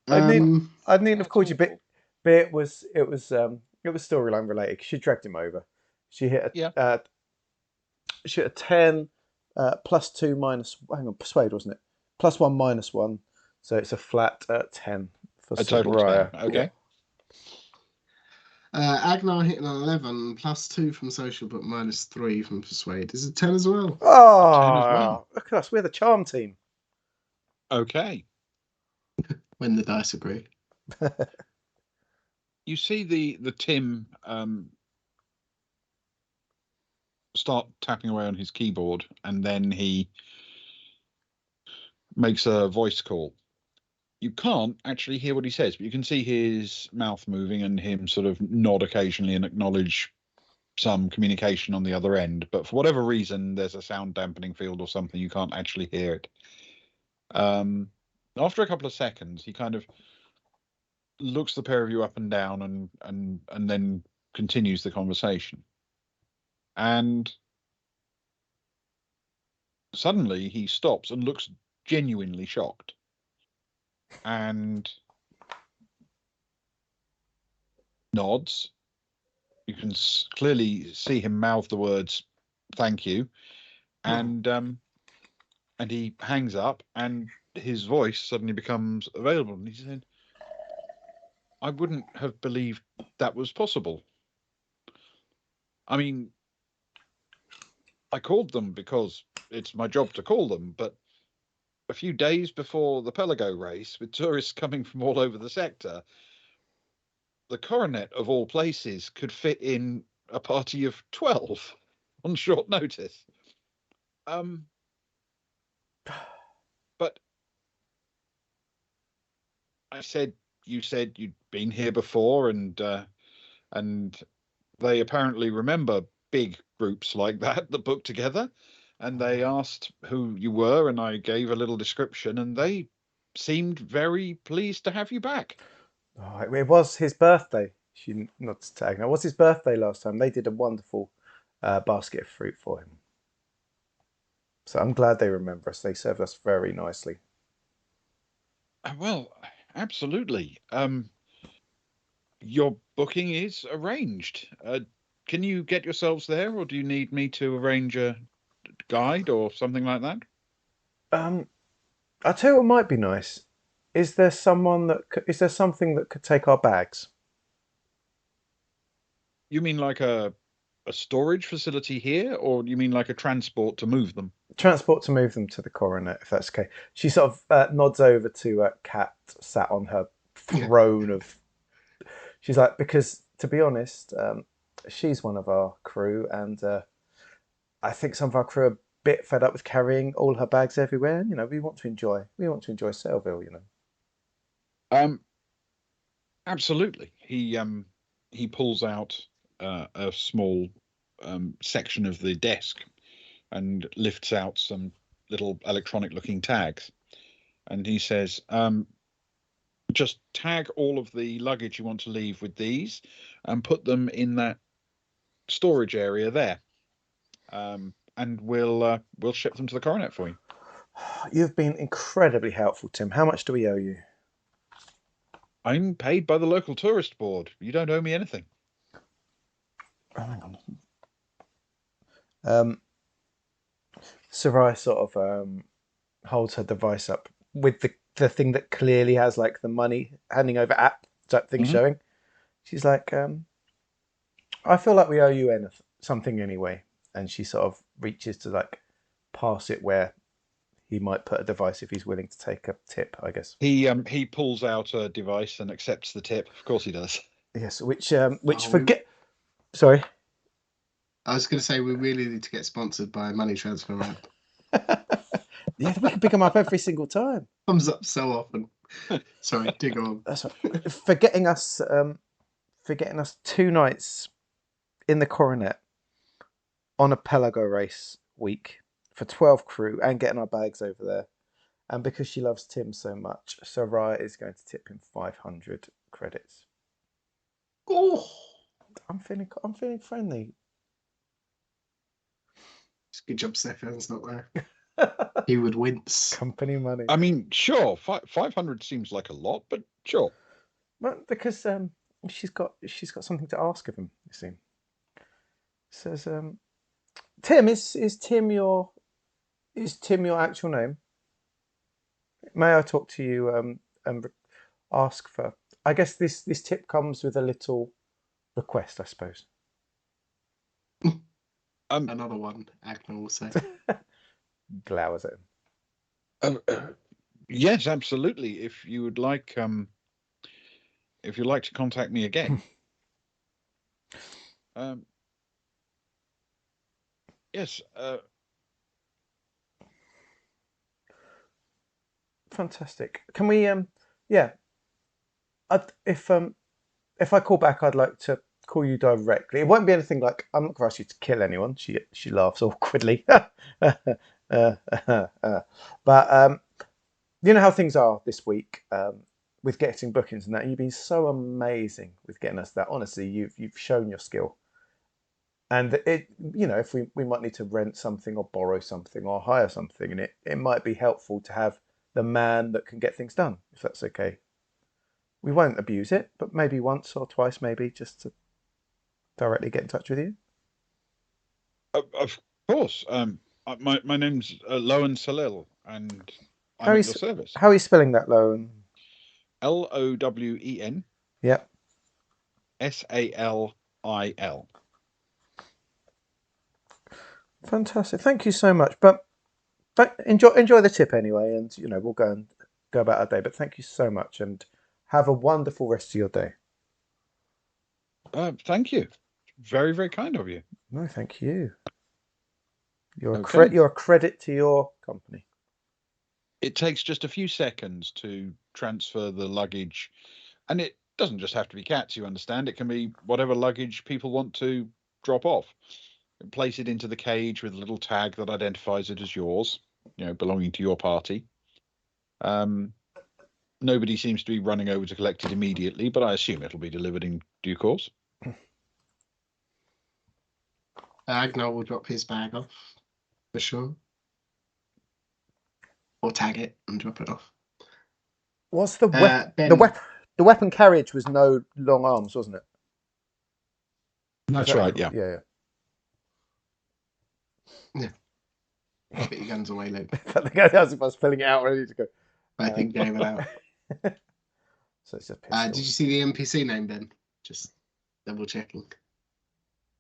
I needn't have called you, but it was storyline related. She dragged him over. She hit a 10 +2 minus. Hang on, persuade wasn't it? +1 -1, so it's a flat 10 for a total 10. Okay. Agnar hitting an 11 +2 from social, but -3 from persuade. Is it 10 as well? Oh, 10 as well. Look at us! We're the charm team. Okay. When the dice agree. You see the Tim start tapping away on his keyboard, and then he makes a voice call. You can't actually hear what he says, but you can see his mouth moving and him sort of nod occasionally and acknowledge some communication on the other end. But for whatever reason, there's a sound dampening field or something. You can't actually hear it. After a couple of seconds, he kind of looks the pair of you up and down and then continues the conversation. And suddenly he stops and looks genuinely shocked. And nods. You can clearly see him mouth the words "thank you," and he hangs up, and his voice suddenly becomes available, and he said, "I wouldn't have believed that was possible. I mean, I called them because it's my job to call them, but a few days before the Pelago race, with tourists coming from all over the sector, the Coronet of all places could fit in a party of 12 on short notice. But I said, you said you'd been here before, and they apparently remember big groups like that book together, and they asked who you were, and I gave a little description, and they seemed very pleased to have you back. Oh, it was his birthday. She nods tag. Now, it was his birthday last time. They did a wonderful basket of fruit for him. So I'm glad they remember us. They served us very nicely. Well, absolutely. Your booking is arranged. Can you get yourselves there, or do you need me to arrange a guide or something like that? I'll tell you what might be nice. Is there someone that is there something that could take our bags? You mean like a storage facility here, or you mean like a transport to move them? Transport to move them to the coronet, if that's okay. She sort of nods over to Kat, sat on her throne of. She's like, because to be honest, she's one of our crew, and I think some of our crew are a bit fed up with carrying all her bags everywhere. And, we want to enjoy. We want to enjoy Sailville. Um, Absolutely. He pulls out a small section of the desk and lifts out some little electronic-looking tags, and he says, "Just tag all of the luggage you want to leave with these, and put them in that storage area there, and we'll ship them to the coronet for you." You've been incredibly helpful, Tim. How much do we owe you? I'm paid by the local tourist board. You don't owe me anything. Oh, hang on. Sarai sort of holds her device up with the thing that clearly has like the money handing over app type thing showing. She's like, I feel like we owe you something anyway. And she sort of reaches to like pass it where he might put a device if he's willing to take a tip, I guess. He pulls out a device and accepts the tip. Of course he does. Yes, which forget. Sorry. I was going to say we really need to get sponsored by a money transfer app. Yeah, we can pick them up every single time. Comes up so often. Sorry, dig on. That's right. Forgetting us 2 nights in the coronet on a Pelago race week for 12 crew and getting our bags over there. And because she loves Tim so much, Sarai is going to tip him 500 credits. Oh, I'm feeling friendly. it's a good job Stefan's not there. He would wince. Company money. I mean, sure, 500 seems like a lot, but sure. Well, because she's got something to ask of him. You see, says Tim is Tim your actual name? May I talk to you and ask for? I guess this tip comes with a little request, I suppose. Another one, Agner will say. Glowers at him. Yes, absolutely. If you would like to contact me again. Yes. Fantastic. Can we yeah. If I call back, I'd like to call you directly. It won't be anything like I'm not going to ask you to kill anyone. She laughs awkwardly. But you know how things are this week with getting bookings and that. You've been so amazing with getting us that. Honestly, you've shown your skill. And if we might need to rent something or borrow something or hire something, and it might be helpful to have the man that can get things done, if that's okay. We won't abuse it, but maybe once or twice, maybe just to directly get in touch with you. Of course. My name's Lowen Salil, and I'm at your service. How are you spelling that, Lowen? Lowen. Yep. Salil. Fantastic. Thank you so much. But enjoy the tip anyway, and we'll go about our day. But thank you so much, and have a wonderful rest of your day. Thank you. Very, very kind of you. No, thank you. You're Okay. a credit to your company. It takes just a few seconds to transfer the luggage And it doesn't just have to be cats, you understand. It can be whatever luggage people want to drop off. Place it into the cage with a little tag that identifies it as yours, belonging to your party. Nobody seems to be running over to collect it immediately, but I assume it'll be delivered in due course. Agnar will drop his bag off, for sure. Or tag it and drop it off. What's the weapon? Ben, The weapon carriage was no long arms, wasn't it? That's right, yeah. Yeah. put your guns away, Luke. The guy was filling it out, ready to go. I think gave it out. So it's just pistol. Did you see the NPC name, Ben? Just double checking.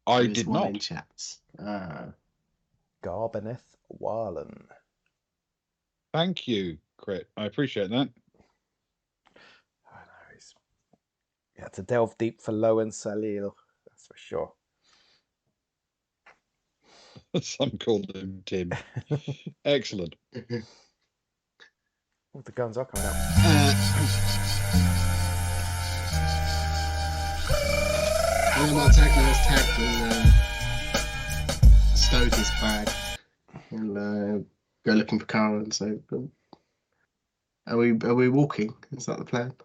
I did not. In chats. Garbineth Warlen. Thank you, Crit. I appreciate that. I know. You had to delve deep for Low and Salil. That's for sure. Some called him Tim. Excellent. Oh, the guns are coming out. Agnar has tagged and stowed his bag and go looking for Karen. So, are we walking? Is that the plan? Do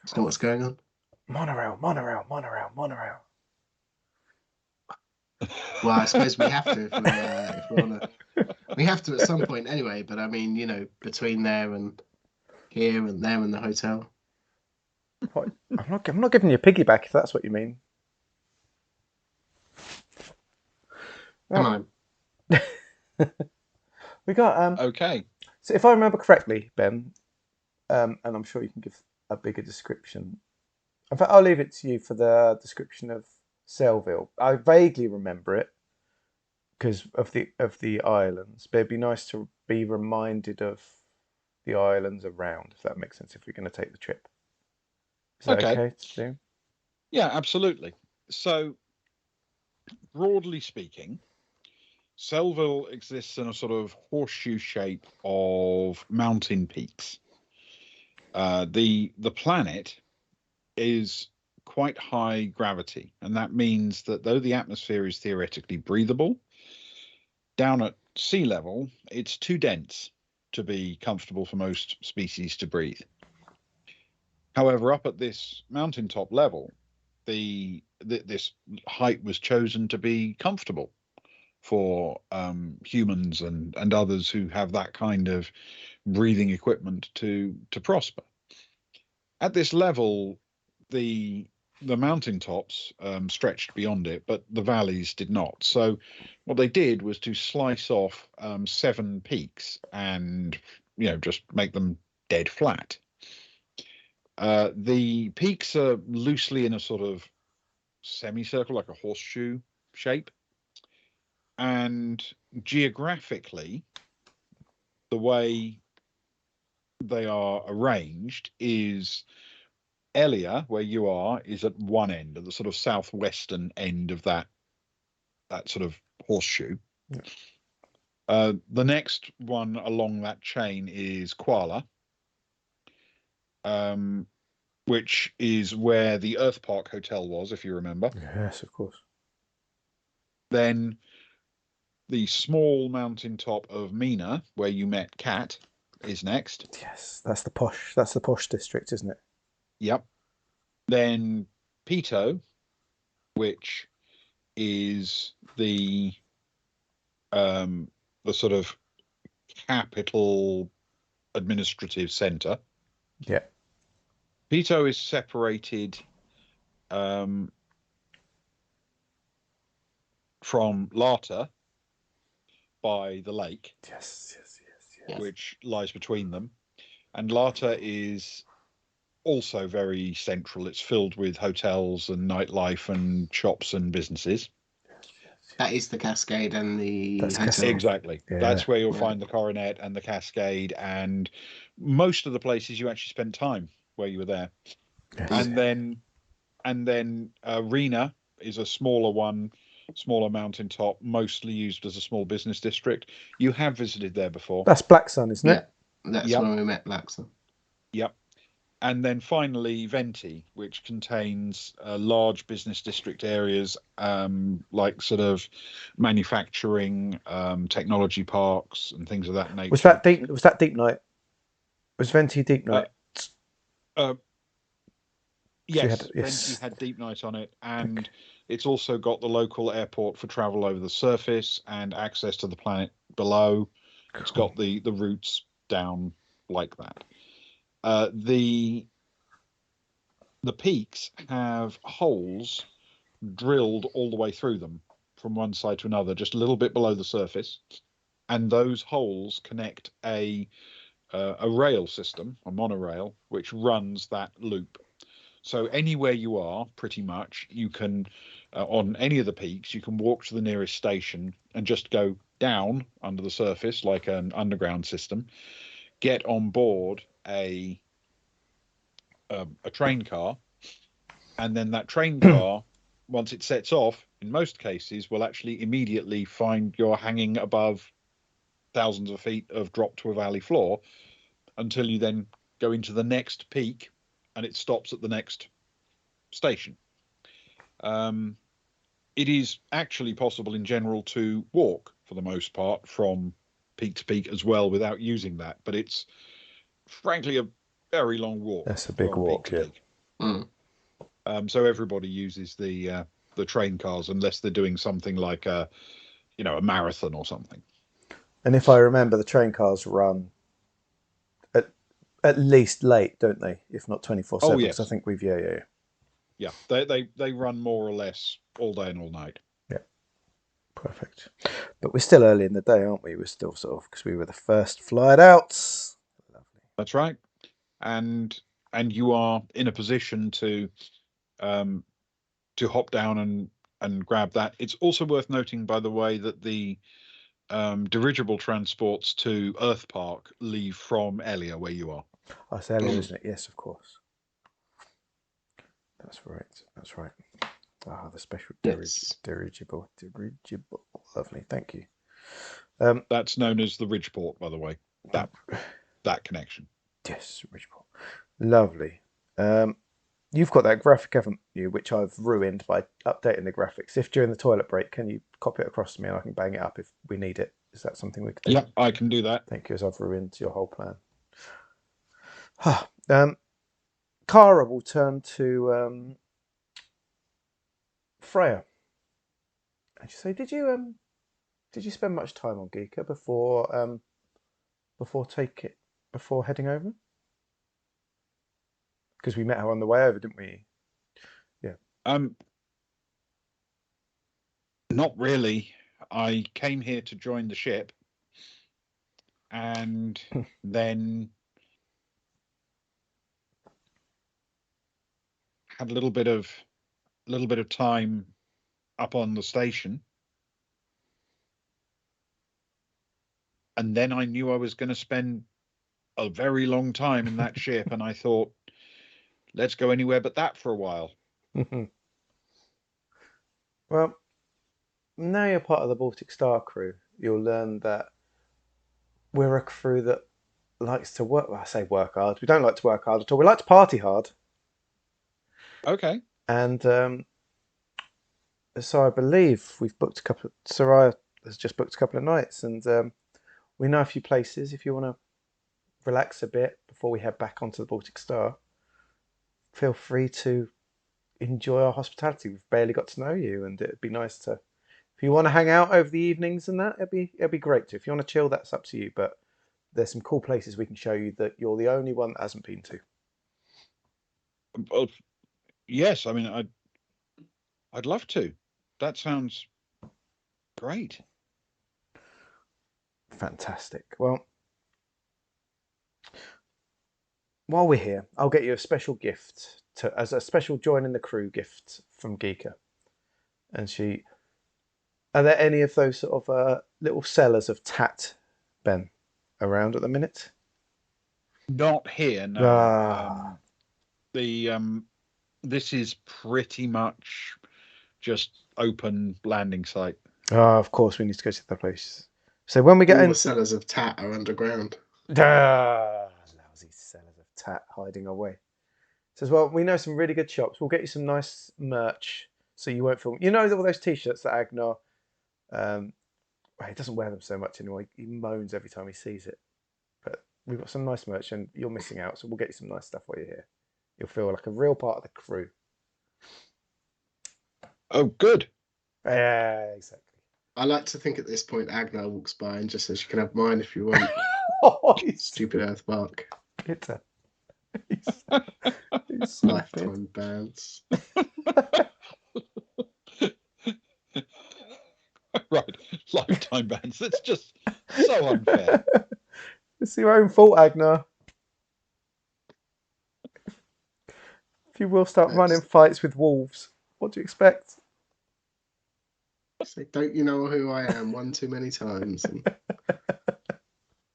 you know what's going on? Monorail. Well, I suppose we have to if we're on we have to at some point anyway. But I mean, between there and here and there and the hotel. What? I'm not giving you a piggyback if that's what you mean. Come on. We got okay. So if I remember correctly, Ben, and I'm sure you can give a bigger description. In fact, I'll leave it to you for the description of Sellville. I vaguely remember it because of the islands, but it'd be nice to be reminded of the islands around, if that makes sense. If we're going to take the trip, is that okay to do? Yeah, absolutely. So, broadly speaking, Sellville exists in a sort of horseshoe shape of mountain peaks. The planet is quite high gravity, and that means that though the atmosphere is theoretically breathable, down at sea level, it's too dense to be comfortable for most species to breathe. However, up at this mountaintop level, this height was chosen to be comfortable for humans and others who have that kind of breathing equipment to prosper. At this level, the mountaintops stretched beyond it, but the valleys did not. So what they did was to slice off 7 peaks and just make them dead flat. The peaks are loosely in a sort of semicircle, like a horseshoe shape. And geographically, the way they are arranged is Elia, where you are, is at one end, at the sort of southwestern end of that sort of horseshoe. Yeah. The next one along that chain is Kuala, which is where the Earth Park Hotel was, if you remember. Yes, of course. Then the small mountaintop of Mina, where you met Kat, is next. Yes, that's the posh district, isn't it? Yep. Then Pito, which is the sort of capital administrative center. Yeah. Pito is separated from Lata by the lake. Yes. Which lies between them. And Lata is also very central. It's filled with hotels and nightlife and shops and businesses. That is the Cascade and the hotel. Exactly. Yeah. That's where you'll find the Coronet and the Cascade and most of the places you actually spent time where you were there. Yes. And then Rena is a smaller mountaintop, mostly used as a small business district. You have visited there before. That's Black Sun, isn't it? Yeah, that's where we met Black Sun. Yep. And then finally Venti, which contains large business district areas, like sort of manufacturing, technology parks, and things of that Was nature. that deep? Was that Deep Night? Was Venti Deep Uh, Night? uh, 'Cause we had yes, Venti yes. had Deep Night on it, and Okay. it's also got the local airport for travel over the surface and access to the planet below. It's Cool. got the routes down like that. The peaks have holes drilled all the way through them from one side to another, just a little bit below the surface, and those holes connect a rail system, a monorail, which runs that loop. So anywhere you are, pretty much, you can on any of the peaks, you can walk to the nearest station and just go down under the surface like an underground system, get on board a train car, and then that train car, once it sets off, in most cases, will actually immediately find you're hanging above thousands of feet of drop to a valley floor until you then go into the next peak and it stops at the next station. Um, it is actually possible in general to walk for the most part from peak to peak as well without using that, but it's frankly a very long walk That's a big from peak walk, to yeah. peak. Mm. So everybody uses the train cars unless they're doing something like a marathon or something. And if I remember, the train cars run at at least late, don't they? If not Oh 24/7, because I yes, think we've yeah. They run more or less all day and all night. yeah, perfect. But we're still early in the day, aren't we? We're still sort of because we were the first flight out. Lovely. That's right. And you are in a position um, to hop down and grab that. It's also worth noting, by the way, that the dirigible transports to Earth Park leave from Elia, where you are. Oh, it's earlier, Mm. isn't it? Yes, of course. That's right. That's right. Ah, the special Yes. dirigible. Lovely. Thank you. That's known as the Ridgeport, by the way. That connection. Yes, Ridgeport. Lovely. You've got that graphic, haven't you? Which I've ruined by updating the graphics. If during the toilet break, can you copy it across to me and I can bang it up if we need it? Is that something we could do? Yeah, I can do that. Thank you, as I've ruined your whole plan. Cara will turn to Freya and she say, did you spend much time on Giikur before heading over? Because we met her on the way over, didn't we? Yeah. Um, Not really. I came here to join the ship, and then had a little bit of time up on the station, and then I knew I was going to spend a very long time in that ship, and I thought, let's go anywhere but that for a while. Well, now you're part of the Baltic Star crew, you'll learn that we're a crew that likes to work. Well, I say work hard. We don't like to work hard at all. We like to party hard. Okay. And so I believe we've booked a couple. Soraya has just booked a couple of nights, and we know a few places. If you want to relax a bit before we head back onto the Baltic Star, feel free to enjoy our hospitality. We've barely got to know you, and it'd be nice to. If you want to hang out over the evenings and that, it'd be great to. If you want to chill, that's up to you. But there's some cool places we can show you that you're the only one that hasn't been to. Well, yes. I mean, I'd love to. That sounds great. Fantastic. Well, while we're here, I'll get you a special gift as a special join in the crew gift from Giikur. And are there any of those sort of little sellers of tat, Ben, around at the minute? Not here, no. Ah, The This is pretty much just open landing site. of course we need to go to the place. So when we get All in, the sellers of tat are underground. lousy sellers of tat hiding away. Says, well, we know some really good shops. We'll get you some nice merch so you won't feel. You know all those T-shirts that Agnar. Well, he doesn't wear them so much anymore. He moans every time he sees it. But we've got some nice merch, and you're missing out. So we'll get you some nice stuff while you're here. You'll feel like a real part of the crew. Oh, good. Yeah, exactly. I like to think at this point Agnar walks by and just says, "You can have mine if you want." Oh, he's Stupid Earthbark. bitter. He's so Lifetime bans. Right, lifetime bans. That's just so unfair. It's your own fault, Agnar. If you will start running fights with wolves, what do you expect? Say, don't you know who I am? One too many times. And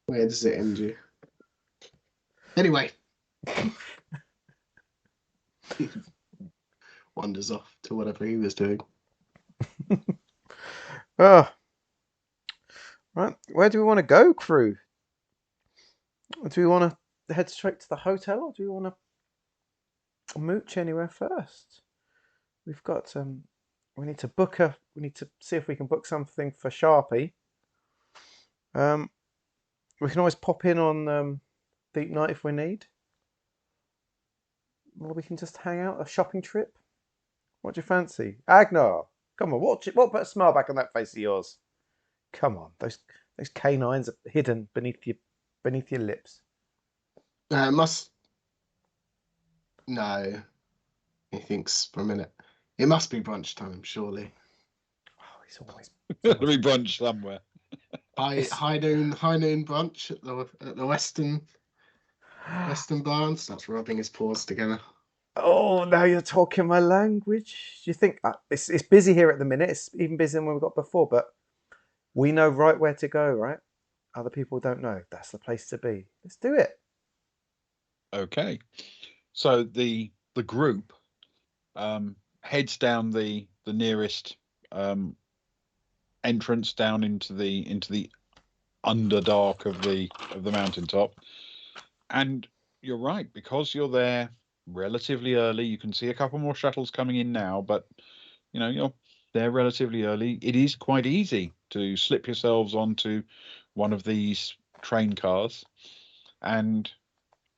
where does it end you? Anyway. Wanders off to whatever he was doing. Oh. Right, where do we want to go, crew? Do we want to head straight to the hotel, or do we want to mooch anywhere first? We've got we need to we need to see if we can book something for Sharpie. We can always pop in on Deep Night if we need. Or we can just hang out, a shopping trip. What do you fancy? Agnar, come on, what put a smile back on that face of yours? Come on, those canines are hidden beneath your lips. No. He thinks for a minute. It must be brunch time, surely. Oh, he's always There'll be brunch somewhere. High noon brunch at the Western bar, and starts rubbing his paws together. Oh, now you're talking my language. You think it's busy here at the minute? It's even busier than we got before, but we know right where to go, right? Other people don't know. That's the place to be. Let's do it. Okay, so the group heads down the nearest entrance down into the underdark of the mountaintop, and you're right, because you're there relatively early. You can see a couple more shuttles coming in now, but you're there relatively early. It is quite easy to slip yourselves onto one of these train cars, and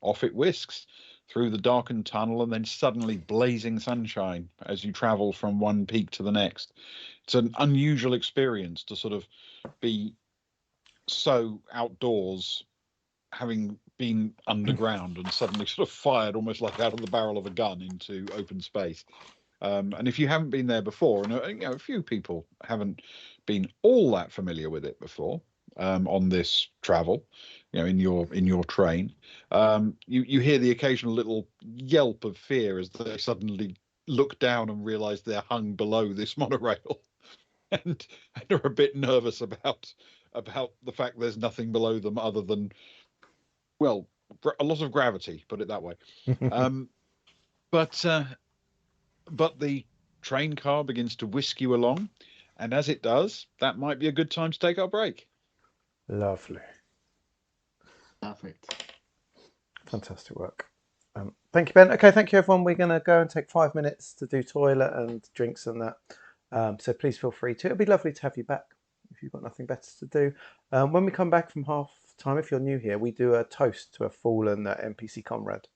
off it whisks through the darkened tunnel and then suddenly blazing sunshine as you travel from one peak to the next. It's an unusual experience to sort of be so outdoors, having been underground and suddenly sort of fired almost like out of the barrel of a gun into open space. And if you haven't been there before, and a few people haven't been all that familiar with it before, on this travel, in your train, you hear the occasional little yelp of fear as they suddenly look down and realize they're hung below this monorail, and are a bit nervous about the fact there's nothing below them other than, well, a lot of gravity, put it that way. But the train car begins to whisk you along, and as it does, that might be a good time to take our break. Lovely. Perfect. Fantastic work. Thank you, Ben. Okay, thank you, everyone. We're going to go and take 5 minutes to do toilet and drinks and that. So please feel free to. It'll be lovely to have you back if you've got nothing better to do. When we come back from half time, if you're new here, we do a toast to a fallen NPC comrade.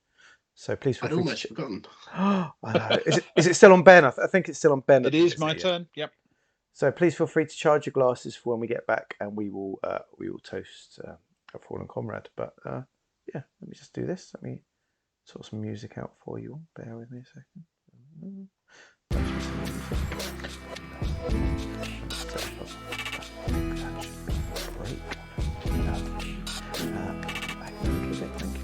So please feel I'd free almost forgotten. I know. Is it still on Ben? I think it's still on Ben. It is my turn. Yep. So please feel free to charge your glasses for when we get back, and we will toast a fallen comrade. But yeah, let me just do this. Let me sort some music out for you all. Bear with me a second. Thank you.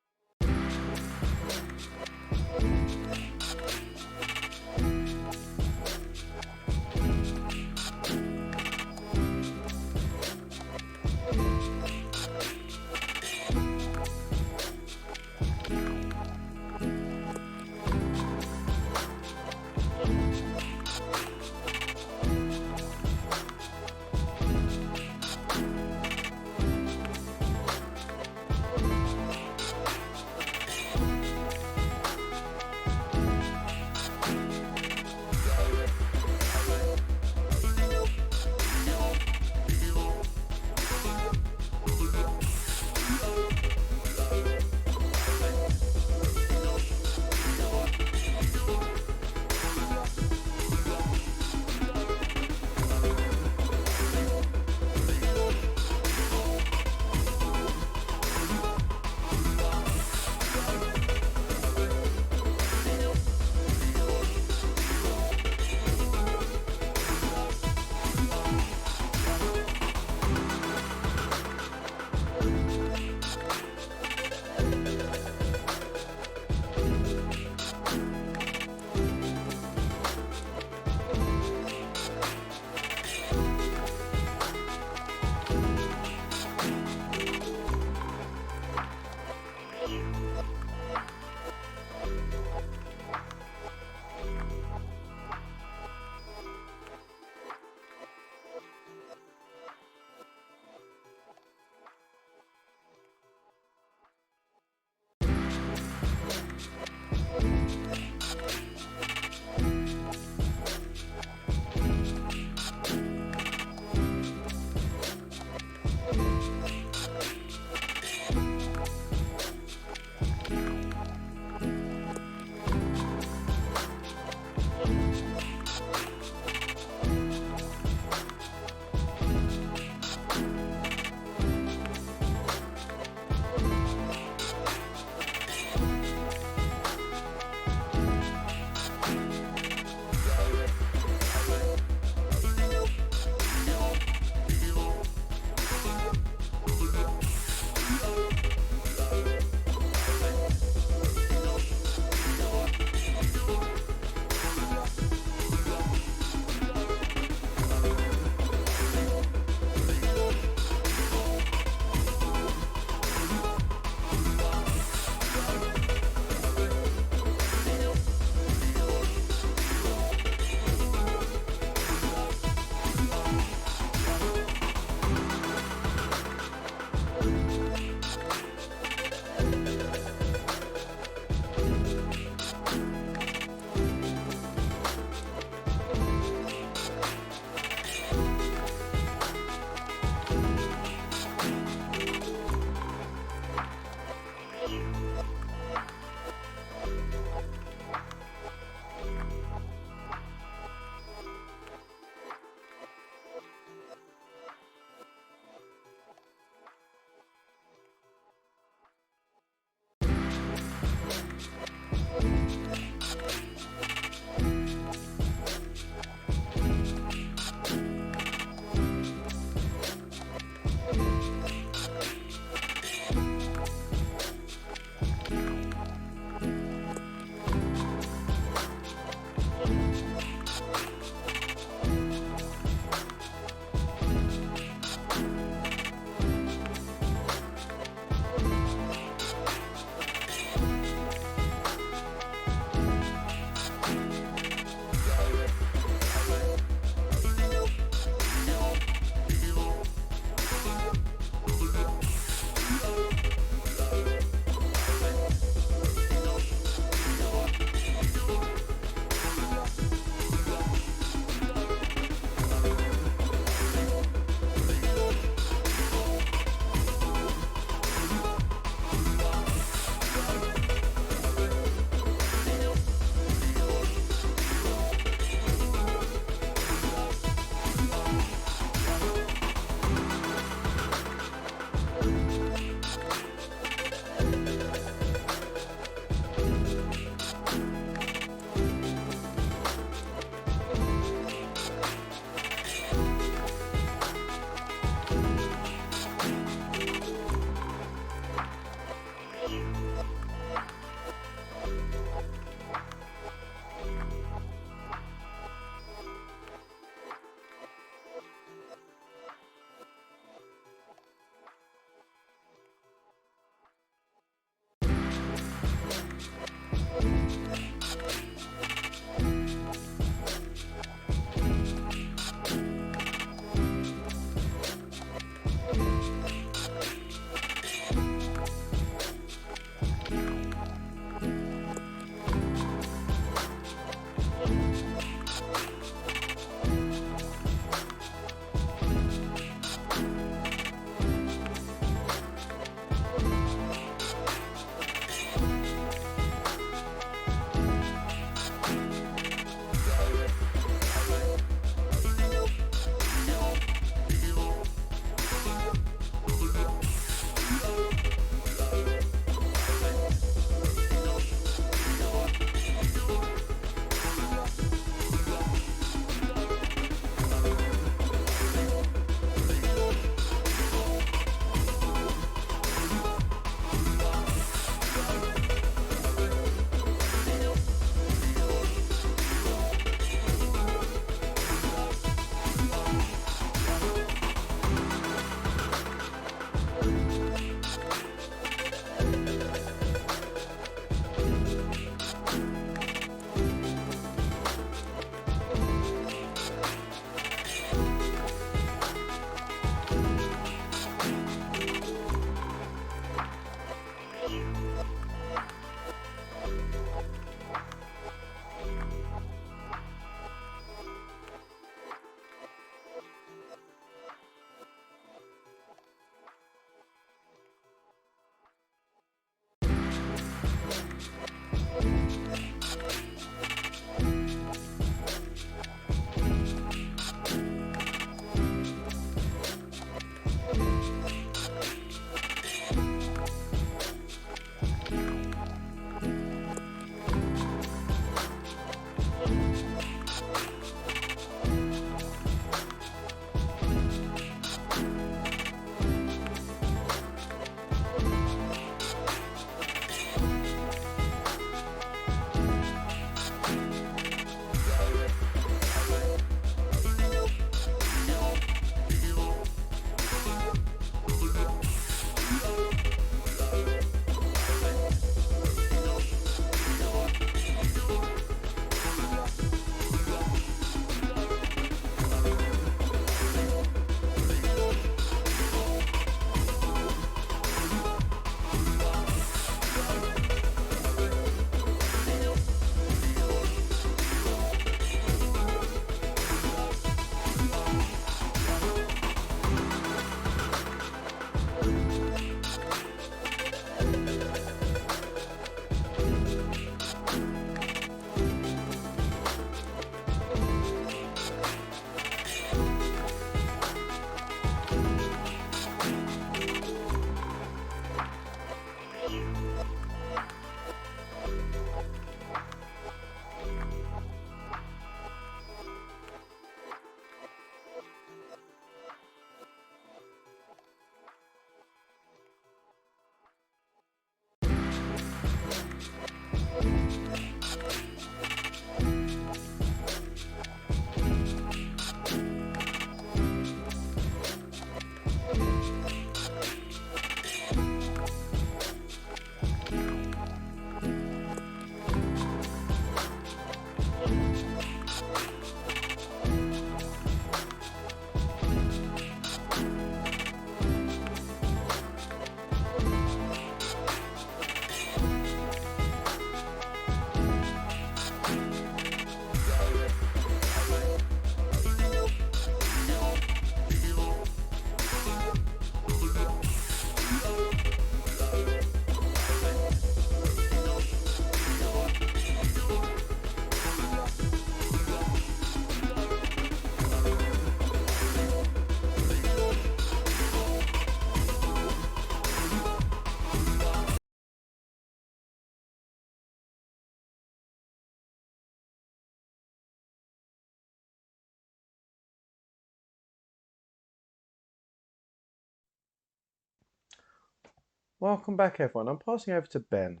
Welcome back, everyone. I'm passing over to Ben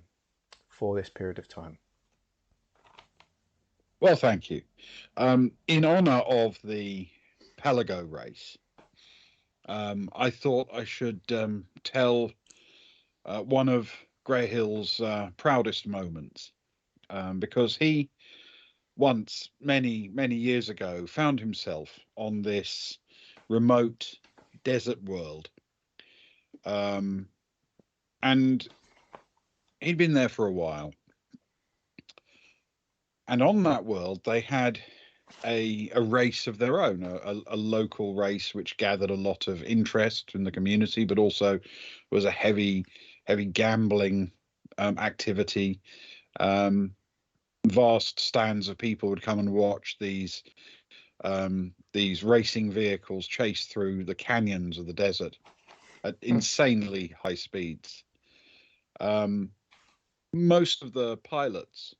for this period of time. Well, thank you. In honor of the Pelago race, I thought I should tell one of Greyhill's proudest moments, because he once, many years ago, found himself on this remote desert world. And he'd been there for a while. And on that world, they had a race of their own, a local race which gathered a lot of interest in the community, but also was a heavy gambling activity. Vast stands of people would come and watch these racing vehicles chase through the canyons of the desert at insanely high speeds. Most of the pilots,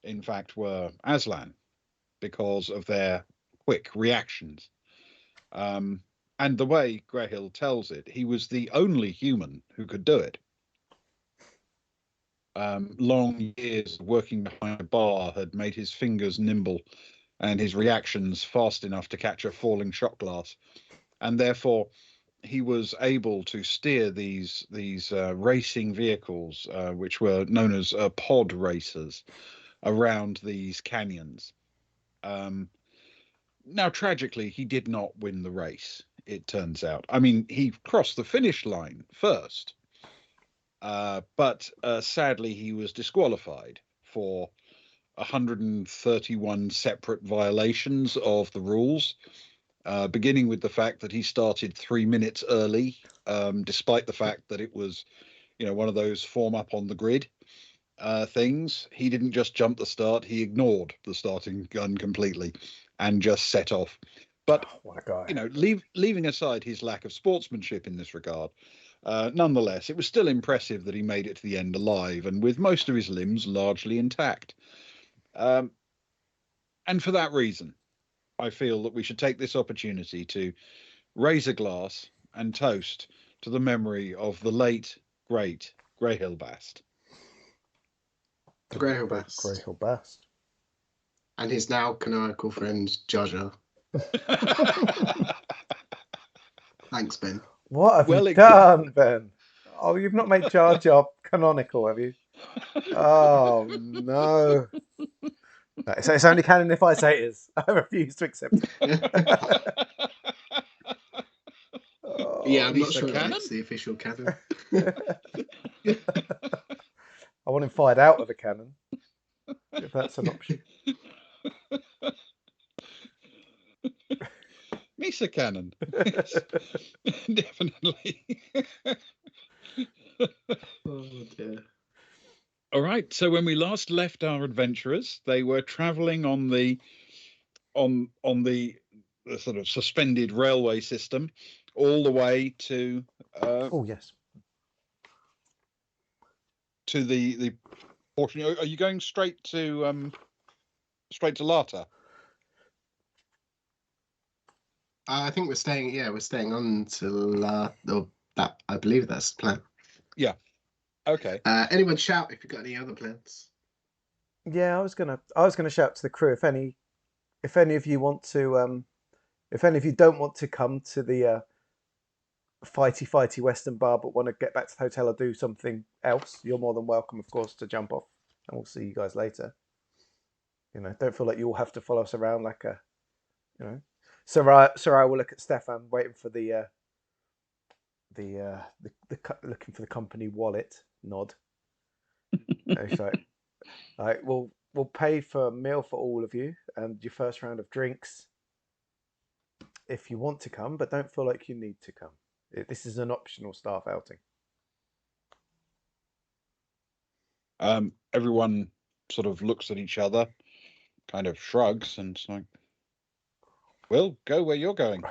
in fact, were Aslan, because of their quick reactions. And the way Greyhill tells it, he was the only human who could do it. Long years of working behind a bar had made his fingers nimble and his reactions fast enough to catch a falling shot glass. And therefore, he was able to steer these racing vehicles, which were known as pod racers, around these canyons. Now, tragically, he did not win the race, it turns out. I mean, he crossed the finish line first, but sadly, he was disqualified for 131 separate violations of the rules, beginning with the fact that he started 3 minutes early, despite the fact that it was, one of those form up on the grid things. He didn't just jump the start; he ignored the starting gun completely and just set off. But What a guy. leaving aside his lack of sportsmanship in this regard, nonetheless, it was still impressive that he made it to the end alive and with most of his limbs largely intact. And for that reason, I feel that we should take this opportunity to raise a glass and toast to the memory of the late, great Greyhill Bast. The Greyhill Bast. Greyhill Bast. And his now canonical friend, Jar Jar. Thanks, Ben. What have you done, Ben? Oh, you've not made Jar Jar canonical, have you? Oh, no. So it's only canon if I say it is. I refuse to accept it. Yeah, I'm not Lisa sure Cannon? it's the official canon. I want him fired out of the canon, if that's an option. Misa Cannon. Yes. Definitely. Oh dear. All right. So when we last left our adventurers, they were traveling on the sort of suspended railway system all the way to oh yes, to the portion. Are you going straight to Lata? I think we're staying on till that. I believe that's the plan. Yeah. Okay. Anyone shout if you've got any other plans? Yeah, I was gonna shout to the crew if any of you want to if any of you don't want to come to the fighty Western bar but want to get back to the hotel or do something else, you're more than welcome, of course, to jump off, and we'll see you guys later. Don't feel like you all have to follow us around like a, Sarai will look at Stefan, waiting for the looking for the company wallet nod. He's like, we'll pay for a meal for all of you and your first round of drinks if you want to come, but don't feel like you need to come. This is an optional staff outing. Everyone sort of looks at each other, kind of shrugs, and it's like, "Well, go where you're going."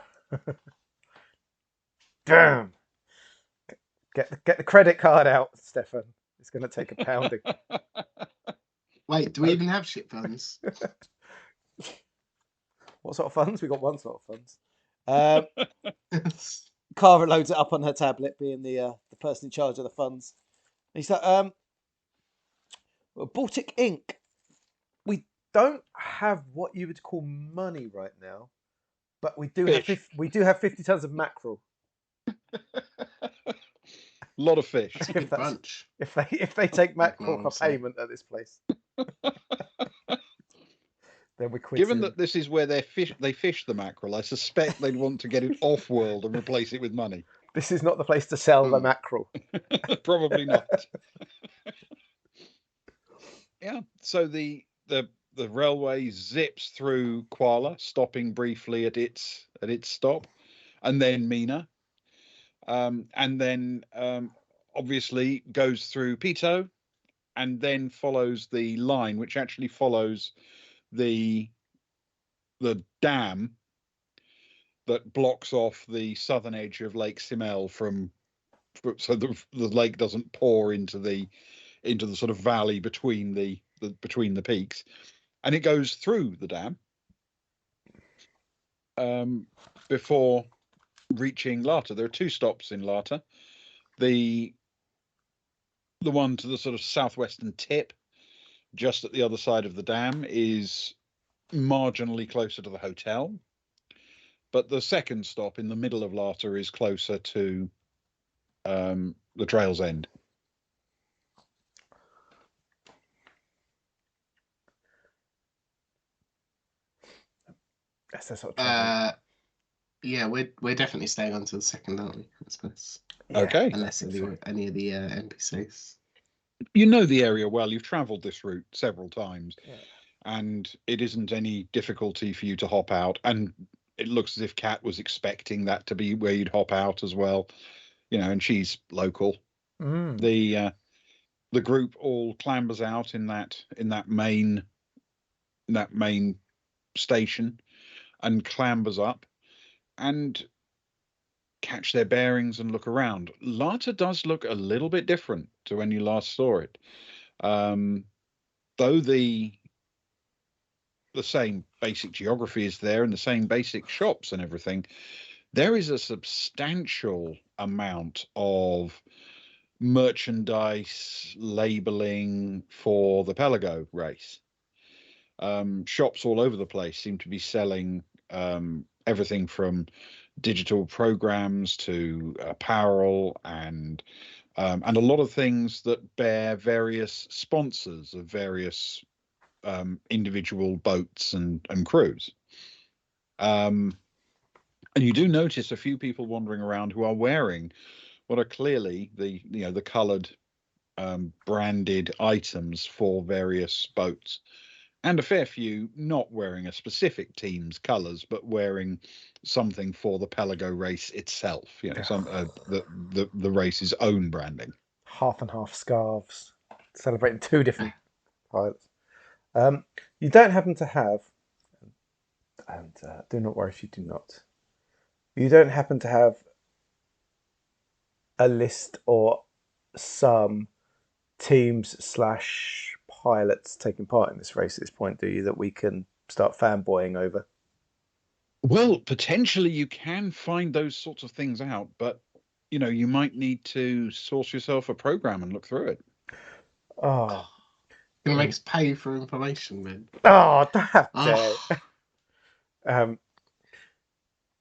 Damn! Get the credit card out, Stefan. It's going to take a pounding. Wait, do we even have ship funds? What sort of funds? We got one sort of funds. Cara loads it up on her tablet, being the person in charge of the funds. He's like, Baltic Ink. We don't have what you would call money right now, but we do have Fish. 50 tons of mackerel. A lot of fish. That's a If good bunch. if they take mackerel for Honestly. payment at this place, then we quit. Given that this is where they fish the mackerel, I suspect they'd want to get it off world and replace it with money. This is not the place to sell the mackerel. Probably not. Yeah. So the railway zips through Kuala, stopping briefly at its stop, and then Mina, and then obviously goes through Pito, and then follows the line, which actually follows the dam that blocks off the southern edge of Lake Simel so the lake doesn't pour into the sort of valley between the peaks, and it goes through the dam before reaching Lata. There are two stops in Lata. The one to the sort of southwestern tip, just at the other side of the dam, is marginally closer to the hotel, but the second stop in the middle of Lata is closer to the trail's end. That's the sort of trouble. Yeah, we're definitely staying on to the second, aren't we? I suppose. Yeah, Okay. Unless any of the NPCs. You know the area well. You've travelled this route several times, Yeah. and it isn't any difficulty for you to hop out. And it looks as if Kat was expecting that to be where you'd hop out as well. And she's local. The group all clambers out in that main station and clambers up and catch their bearings and look around. Lata does look a little bit different to when you last saw it. Though the same basic geography is there and the same basic shops and everything, there is a substantial amount of merchandise labeling for the Pelago race. Shops all over the place seem to be selling everything from digital programs to apparel and a lot of things that bear various sponsors of various individual boats and crews. And you do notice a few people wandering around who are wearing what are clearly the coloured branded items for various boats, and a fair few not wearing a specific team's colours, but wearing something for the Pelago race itself. The race's own branding. Half and half scarves, celebrating two different pilots. You don't happen to have, and do not worry if you do not. You don't happen to have a list or some teams/pilots taking part in this race at this point, do you, that we can start fanboying over? Well, potentially you can find those sorts of things out, but you might need to source yourself a program and look through it. Oh, Gonna make us pay for information, man. oh, how dare!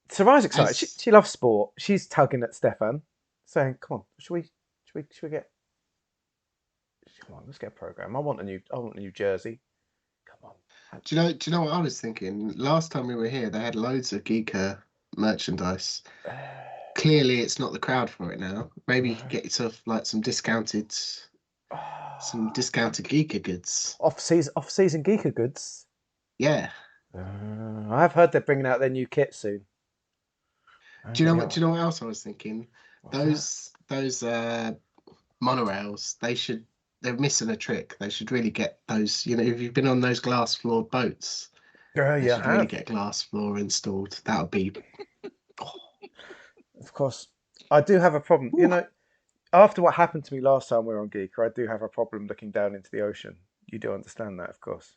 Sarai's excited. She loves sport. She's tugging at Stefan, saying, "Come on, should we get? Come on, let's get a program. I want a new jersey. Come on." Do you know what I was thinking? Last time we were here, they had loads of Giikur merchandise. Clearly, it's not the crowd for it now. Maybe you could get yourself like some discounted Giikur goods. Off-season Giikur goods. Yeah. I've heard they're bringing out their new kit soon. Do you know what else I was thinking? Those monorails, they're missing a trick. They should really get those. If you've been on those glass floor boats, they should really get glass floor installed. That would be. Of course, I do have a problem. Ooh. After what happened to me last time we were on Giikur, I do have a problem looking down into the ocean. You do understand that, of course.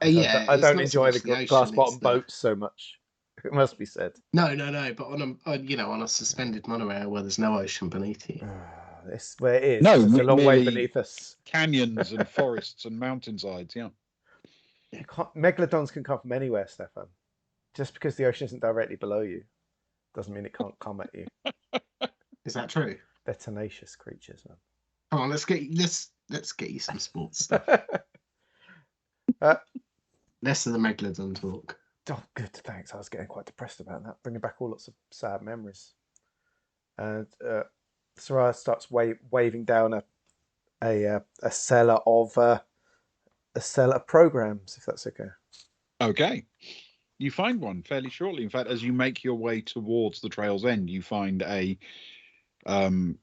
Yeah, I don't enjoy the glass bottom boats so much. It must be said. No. But on a suspended monorail where there's no ocean beneath you. It's where it is, No, because it's a long way merely beneath us. canyons and forests and mountainsides. Yeah. Megalodons can come from anywhere, Stefan. Just because the ocean isn't directly below you doesn't mean it can't come at you. Is that true? They're tenacious creatures, man. Come on, let's get you some sports stuff. Less of the megalodon talk. Oh, good, thanks. I was getting quite depressed about that, bringing back all lots of sad memories. And Soraya starts waving down a cellar of programs, if that's okay. Okay. You find one fairly shortly. In fact, as you make your way towards the trail's end, you find a young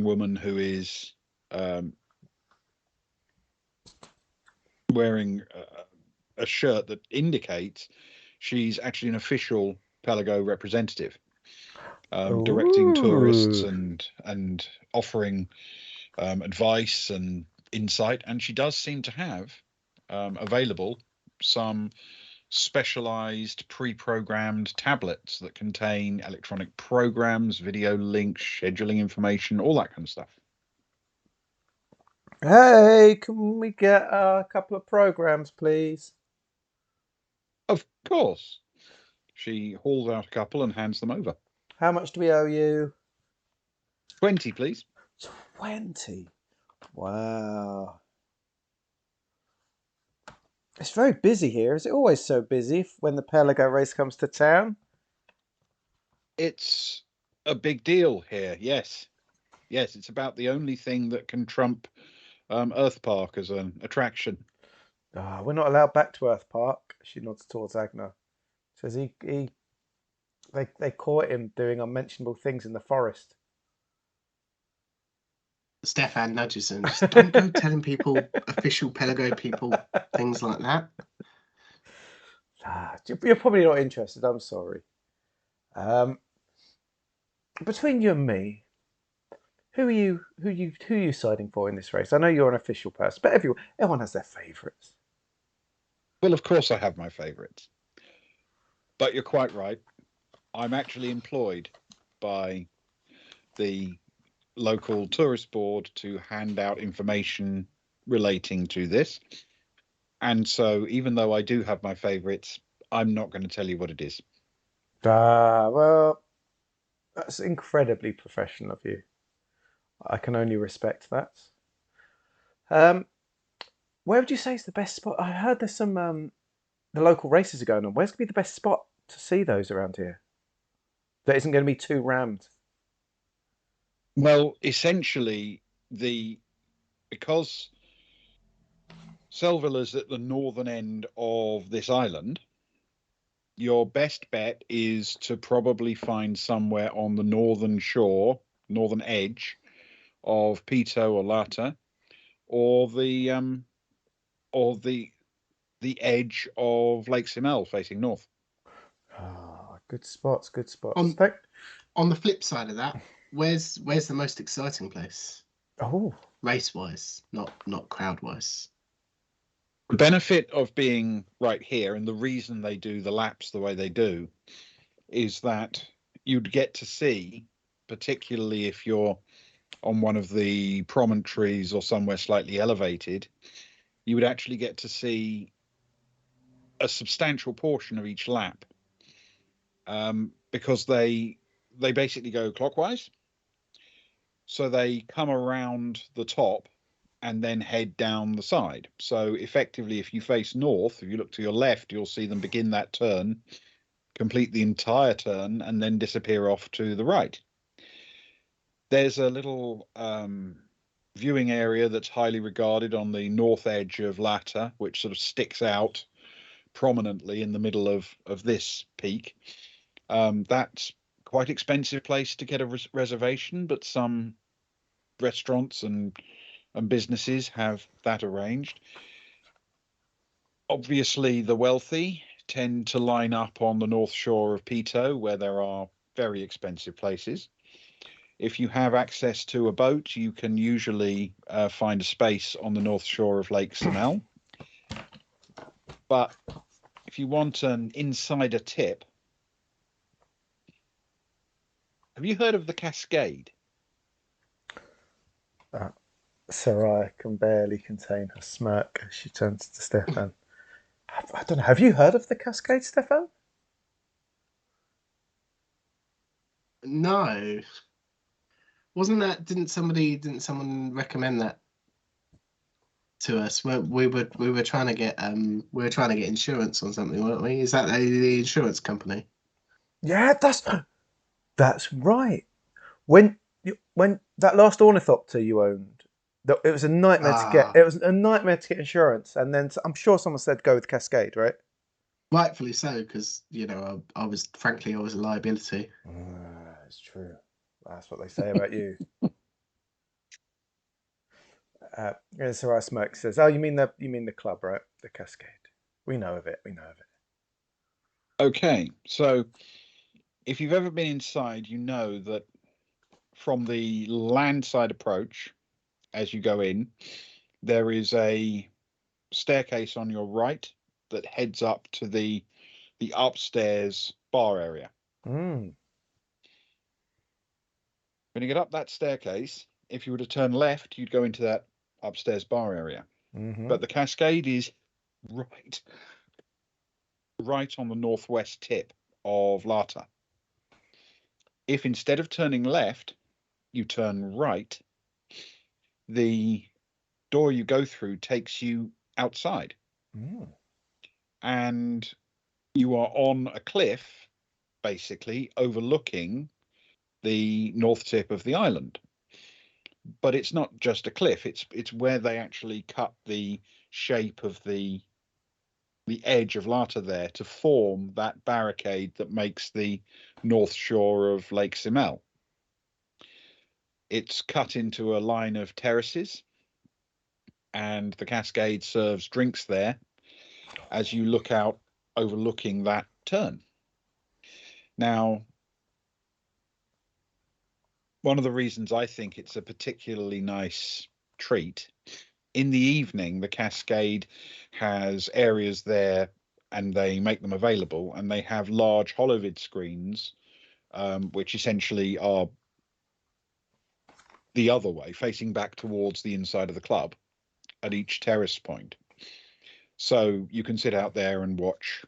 woman who is wearing a shirt that indicates she's actually an official Pelago representative, directing tourists and offering advice and insight. And she does seem to have available some specialized pre-programmed tablets that contain electronic programs, video links, scheduling information, all that kind of stuff. Hey, can we get a couple of programs, please? Of course. She hauls out a couple and hands them over. How much do we owe you? 20, please. 20? Wow. It's very busy here. Is it always so busy when the Pelago race comes to town? It's a big deal here, yes. Yes, it's about the only thing that can trump Earth Park as an attraction. We're not allowed back to Earth Park. She nods towards Agner. Says they caught him doing unmentionable things in the forest. Stefan nudges him. Just don't go telling people, official Pelago people, things like that. You're probably not interested. I'm sorry. Between you and me, who are you siding for in this race? I know you're an official person, but everyone has their favourites. Well, of course I have my favourites. But you're quite right. I'm actually employed by the local tourist board to hand out information relating to this. And so even though I do have my favourites, I'm not going to tell you what it is. Well, that's incredibly professional of you. I can only respect that. Where would you say is the best spot? I heard there's some the local races are going on. Where's going to be the best spot to see those around here? That isn't going to be too rammed. Well, essentially, because Selvilla's at the northern end of this island, your best bet is to probably find somewhere on the northern shore, northern edge of Pito or Lata, or the edge of Lake Simel facing north. Good spots, good spots. On the flip side of that, where's the most exciting place? Oh, race-wise, not crowd-wise. The benefit of being right here, and the reason they do the laps the way they do, is that you'd get to see, particularly if you're on one of the promontories or somewhere slightly elevated, you would actually get to see a substantial portion of each lap, because they basically go clockwise. So they come around the top and then head down the side. So effectively, if you face north, if you look to your left, you'll see them begin that turn, complete the entire turn, and then disappear off to the right. There's a little viewing area that's highly regarded on the north edge of Lata, which sort of sticks out prominently in the middle of this peak. That's quite expensive place to get a reservation, but some restaurants and businesses have that arranged. Obviously, the wealthy tend to line up on the north shore of Pito, where there are very expensive places. If you have access to a boat, you can usually find a space on the north shore of Lake Simel. But if if you want an insider tip, have you heard of the Cascade? Sarai can barely contain her smirk as she turns to Stefan. I don't know. Have you heard of the Cascade, Stefan? No, wasn't that? Didn't someone recommend that to us? We were trying to get insurance on something, weren't we? Is that the insurance company? Yeah, that's right. When that last ornithopter you owned, it was a nightmare to get. Ah, It was a nightmare to get insurance, and then I'm sure someone said go with Cascade, right? rightfully so, because I was frankly I was a liability. It's true. That's what they say about you. And Sarai smirks, says, "Oh, you mean the club, right? The Cascade. We know of it. We know of it." Okay, so if you've ever been inside, you know that from the land side approach, as you go in, there is a staircase on your right that heads up to the upstairs bar area. Mm. When you get up that staircase, if you were to turn left, you'd go into that upstairs bar area. Mm-hmm. But the Cascade is right, right on the northwest tip of Lata. If instead of turning left, you turn right, the door you go through takes you outside, Mm. and you are on a cliff, basically overlooking the north tip of the island. But it's not just a cliff; it's where they actually cut the shape of the edge of Lata there to form that barricade that makes the north shore of Lake Simel. It's cut into a line of terraces, and the Cascade serves drinks there as you look out overlooking that turn. Now, one of the reasons I think it's a particularly nice treat, in the evening, the Cascade has areas there and they make them available, and they have large holovid screens, which essentially are the other way, facing back towards the inside of the club at each terrace point. So you can sit out there and watch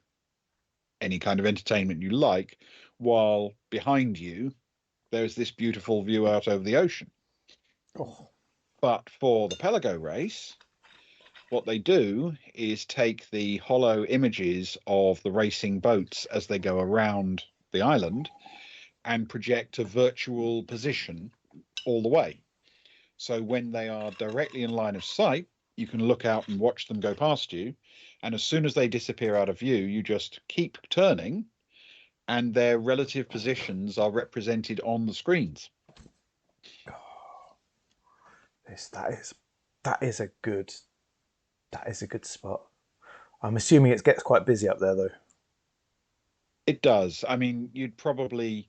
any kind of entertainment you like, while behind you there's this beautiful view out over the ocean. Oh. But for the Pelago race, what they do is take the hollow images of the racing boats as they go around the island and project a virtual position all the way. So when they are directly in line of sight, you can look out and watch them go past you. And as soon as they disappear out of view, you just keep turning and their relative positions are represented on the screens. This that is a good spot. I'm assuming it gets quite busy up there though. It does. I mean, you'd probably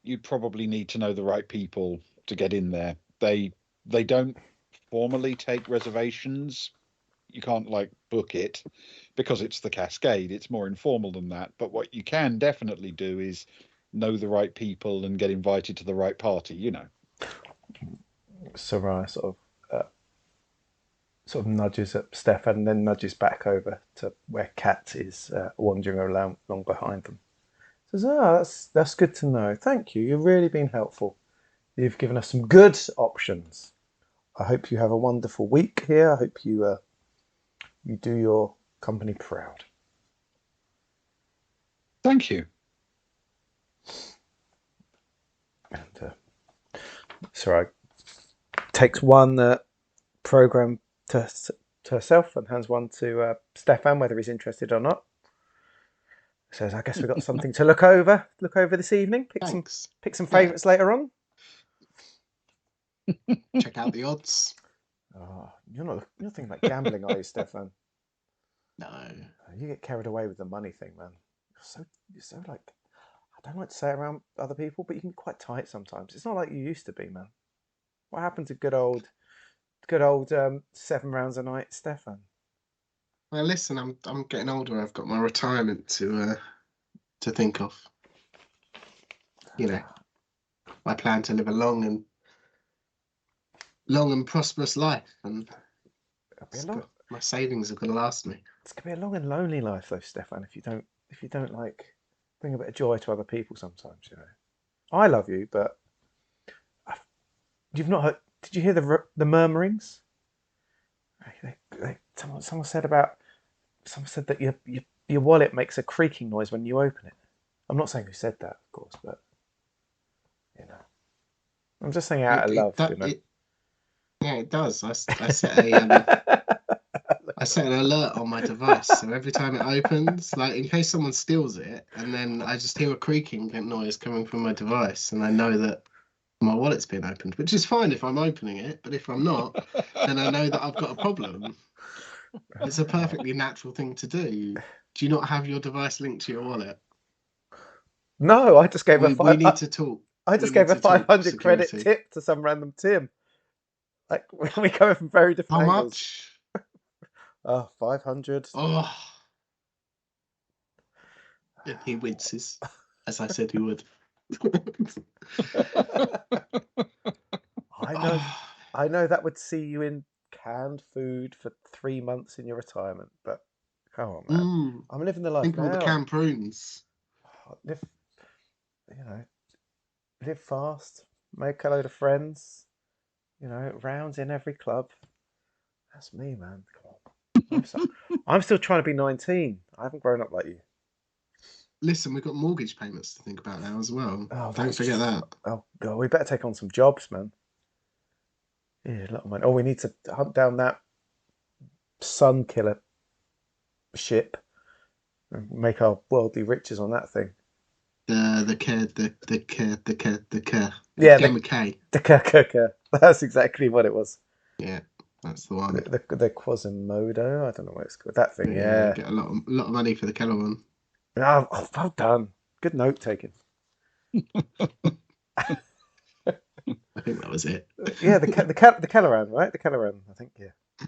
need to know the right people to get in there. They don't formally take reservations. You can't like book it because it's the Cascade. It's more informal than that. But what you can definitely do is know the right people and get invited to the right party, you know. Sarai sort of nudges at Stefan and then nudges back over to where Kat is wandering around along behind them. Says, "Ah, that's good to know. Thank you. You've really been helpful. You've given us some good options. I hope you have a wonderful week here. I hope you do your company proud." Thank you. And Sarai takes one program to herself and hands one to Stefan, whether he's interested or not. Says, "I guess we've got something to look over. Look over this evening. Thanks. Pick some Yeah, favourites later on." check out the odds. Oh, you're thinking about gambling, are you, Stefan? No, You get carried away with the money thing, man. You're so like, I don't like to say it around other people, but you can be quite tight sometimes. It's not like you used to be, man. What happened to good old 7 rounds a night, Stefan? Well, listen, I'm getting older. I've got my retirement to think of. You know, I plan to live a long and prosperous life, and It'll be a long, my savings are going to last me. it's gonna be a long and lonely life, though, Stefan. If you don't like bring a bit of joy to other people, sometimes, you know. I love you, but you've not heard. Did you hear the murmurings? Someone said about. Someone said that your wallet makes a creaking noise when you open it. I'm not saying who said that, of course, but you know, I'm just saying out It of it, love, do- you know. it Yeah, it does. I set I set an alert on my device, so every time it opens, like in case someone steals it, and then I just hear a creaking noise coming from my device, and I know that my wallet's been opened, which is fine if I'm opening it, but if I'm not, then I know that I've got a problem. It's a perfectly natural thing to do. Do you not have your device linked to your wallet? No, I just gave a We five. need to talk. I We just need gave a to talk 500 credit security. tip to some random Tim. Like we coming from very How different angles. much? Oh, 500. Oh, and he winces, as I said he would. I know, Oh, I know that would see you in canned food for 3 months in your retirement, but come on, man. I'm living the life think of all the now. canned prunes. Live, you know, live fast, make a load of friends, you know, rounds in every club. That's me, man. Come on. I'm still trying to be 19. I haven't grown up like you. Listen, we've got mortgage payments to think about now as well. Oh, Don't forget that. Oh, God, we better take on some jobs, man. Yeah, a lot of money. Oh, we need to hunt down that sun killer ship and make our worldly riches on that thing. The Yeah, Game K. the Kaka. That's exactly what it was. Yeah, that's the one. The Quasimodo. I don't know what it's called. That thing. Yeah, Yeah. get a lot of money for the Keller one. Oh, well done. Good note taking. I think that was it. Yeah, the Kelleran, right? The Kelleran. I think. Yeah.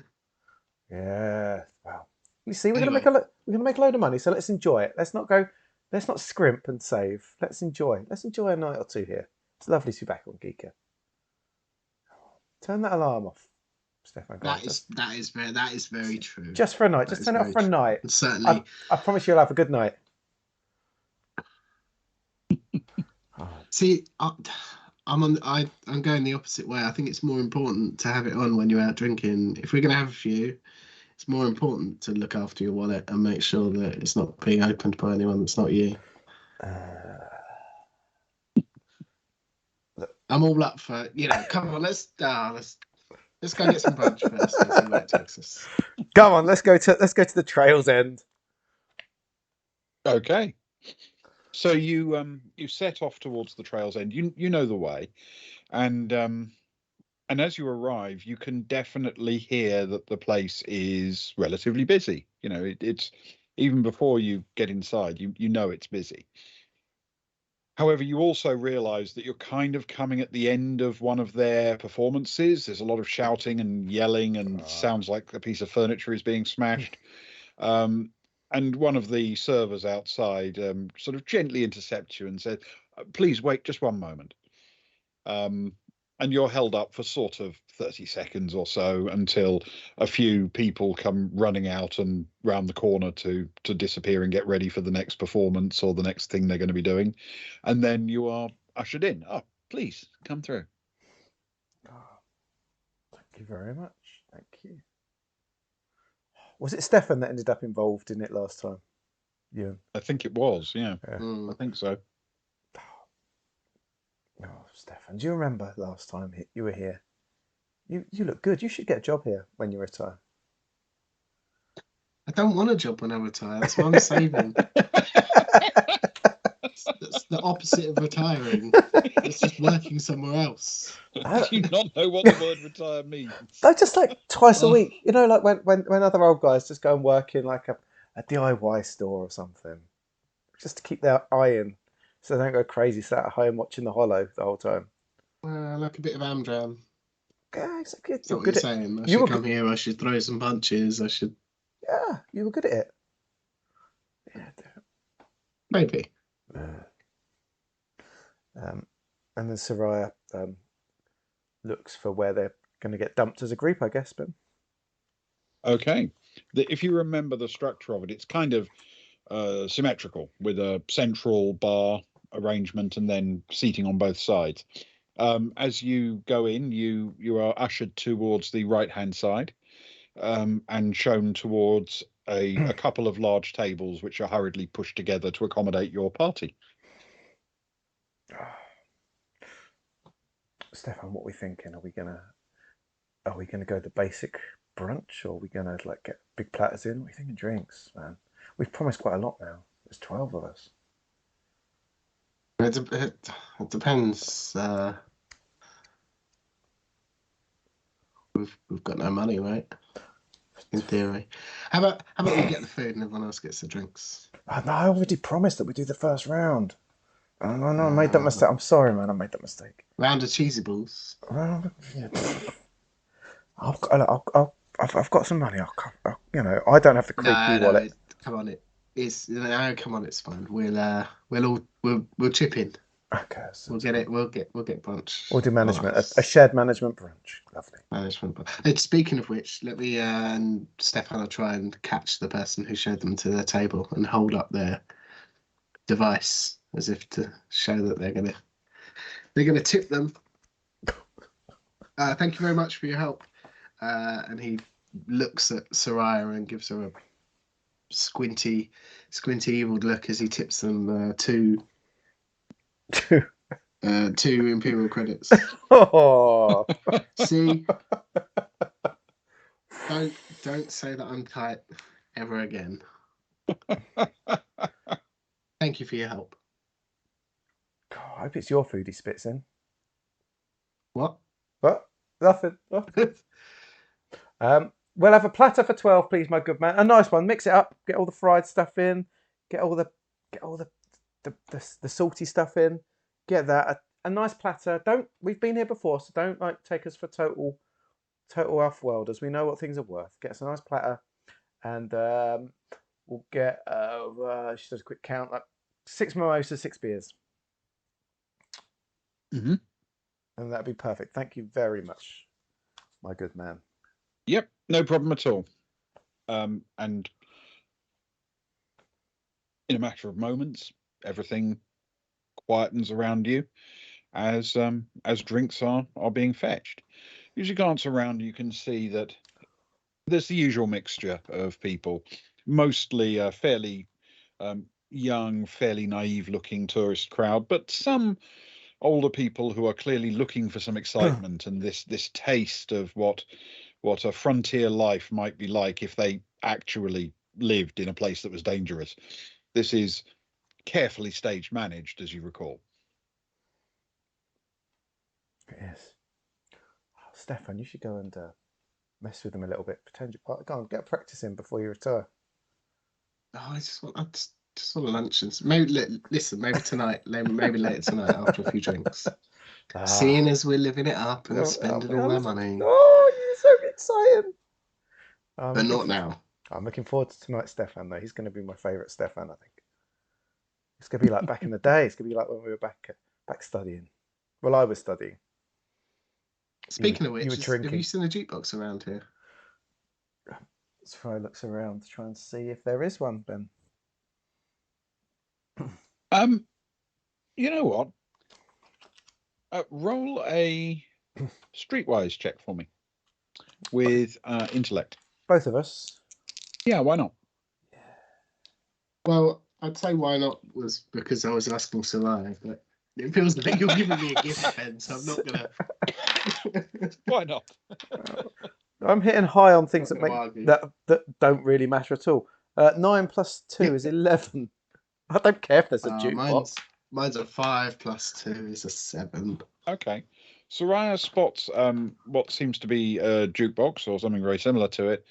Yeah. Wow. You see, Anyway, we're gonna make a load of money. So let's enjoy it. Let's not go. Let's not scrimp and save. Let's enjoy. Let's enjoy a night or two here. It's lovely to be back on Giikur. Turn that alarm off, Stefan. Go on, that is very true. just for a night. That Just is turn it off very for a true. night. And certainly, I promise you'll have a good night. see, I'm going the opposite way. I think it's more important to have it on when you're out drinking. If we're going to have a few, it's more important to look after your wallet and make sure that it's not being opened by anyone that's not you. I'm all up for, come on, let's go get some brunch first and see where it takes us. Come on, let's go to the trail's end. Okay. So you set off towards the trail's end. You know the way, and as you arrive, you can definitely hear that the place is relatively busy. You know, it's even before you get inside, you know it's busy. However, you also realise that you're kind of coming at the end of one of their performances. There's a lot of shouting and yelling, and sounds like a piece of furniture is being smashed. And one of the servers outside sort of gently intercepts you and said, "Please wait just one moment." And you're held up for sort of 30 seconds or so until a few people come running out and round the corner to disappear and get ready for the next performance or the next thing they're going to be doing. And then you are ushered in. Oh, please come through. Oh, thank you very much. Thank you. Was it Stefan that ended up involved in it last time? Yeah. I think it was, yeah. Mm. I think so. Oh, Stefan, do you remember last time you were here? You look good. You should get a job here when you retire. I don't want a job when I retire. That's what I'm saving. That's the opposite of retiring. It's just working somewhere else. Do you not know what the word retire means? No, just like twice a Oh. week. You know, like when other old guys just go and work in like a DIY store or something, just to keep their eye in, so they don't go crazy sat at home watching The Hollow the whole time. Like a bit of Amdram. Yeah, Is that what you're saying? I you should were come good. here, I should throw some punches, I should Yeah, you were good at it. Yeah. Maybe. And then Soraya looks for where they're going to get dumped as a group, I guess. But Okay. If you remember the structure of it, it's kind of symmetrical with a central bar arrangement and then seating on both sides. As you go in, you are ushered towards the right-hand side and shown towards a couple of large tables which are hurriedly pushed together to accommodate your party. Stefan, what are we thinking? Are we gonna go the basic brunch, or are we gonna like get big platters in? What are you thinking? Drinks, man. We've promised quite a lot now. There's 12 of us. It depends. We've got no money, right? In theory. How about we get the food and everyone else gets the drinks? No, I already promised that we do the first round. Oh, no, I made that mistake. I'm sorry, man. I made that mistake. Round of cheesy balls. Well, yeah. I've got some money. I don't have the creaky wallet. Come on, come on, it's fine. We'll chip in. Okay, We'll get it. We'll get brunch. We'll do management. A shared management brunch. Lovely. Management. Speaking of which, let me and Stefan will try and catch the person who showed them to the table and hold up their device as if to show that they're gonna tip them. Thank you very much for your help. And he looks at Soraya and gives her a squinty evil look as he tips them two imperial credits. Oh. See, don't say that I'm tight ever again. Thank you for your help. God, I hope it's your food he spits in. What? Nothing. We'll have a platter for 12, please, my good man. A nice one. Mix it up. Get all the fried stuff in. Get all the salty stuff in. Get that. A nice platter. We've been here before, so don't take us for total off-worlders. We know what things are worth. Get us a nice platter, and we'll get. She does a quick count, like 6 mimosas, 6 beers. Mm-hmm. And that'd be perfect. Thank you very much, my good man. Yep, no problem at all. And in a matter of moments, everything quietens around you as drinks are being fetched. As you glance around, you can see that there's the usual mixture of people, mostly a fairly young, fairly naive-looking tourist crowd, but some older people who are clearly looking for some excitement and this taste of what a frontier life might be like if they actually lived in a place that was dangerous. This is carefully stage managed, as you recall. Yes. Oh, Stefan, you should go and mess with them a little bit. Pretend you're part. Go on, get a practice in before you retire. Oh, I just want a lunch. And listen, maybe tonight, maybe later tonight after a few drinks. Seeing as we're living it up and spending all our money. Oh, you're so exciting. But not now. I'm looking forward to tonight, Stefan, though. He's going to be my favourite Stefan, I think. It's going to be like back in the day. It's going to be like when we were back studying. Well, I was studying. Speaking of which, have you seen a jukebox around here? Fry looks around to try and see if there is one, Ben. You know what? Roll a streetwise check for me with intellect. Both of us? Yeah, why not? Well, I'd say why not was because I was asking Soraya, but it feels like you're giving me a gift, Ben, so I'm not gonna. Why not? I'm hitting high on things that don't really matter at all. 9 plus 2 is 11. I don't care if there's a jukebox. Mine's a 5 plus 2 is a 7. Okay. Soraya spots what seems to be a jukebox or something very similar to it,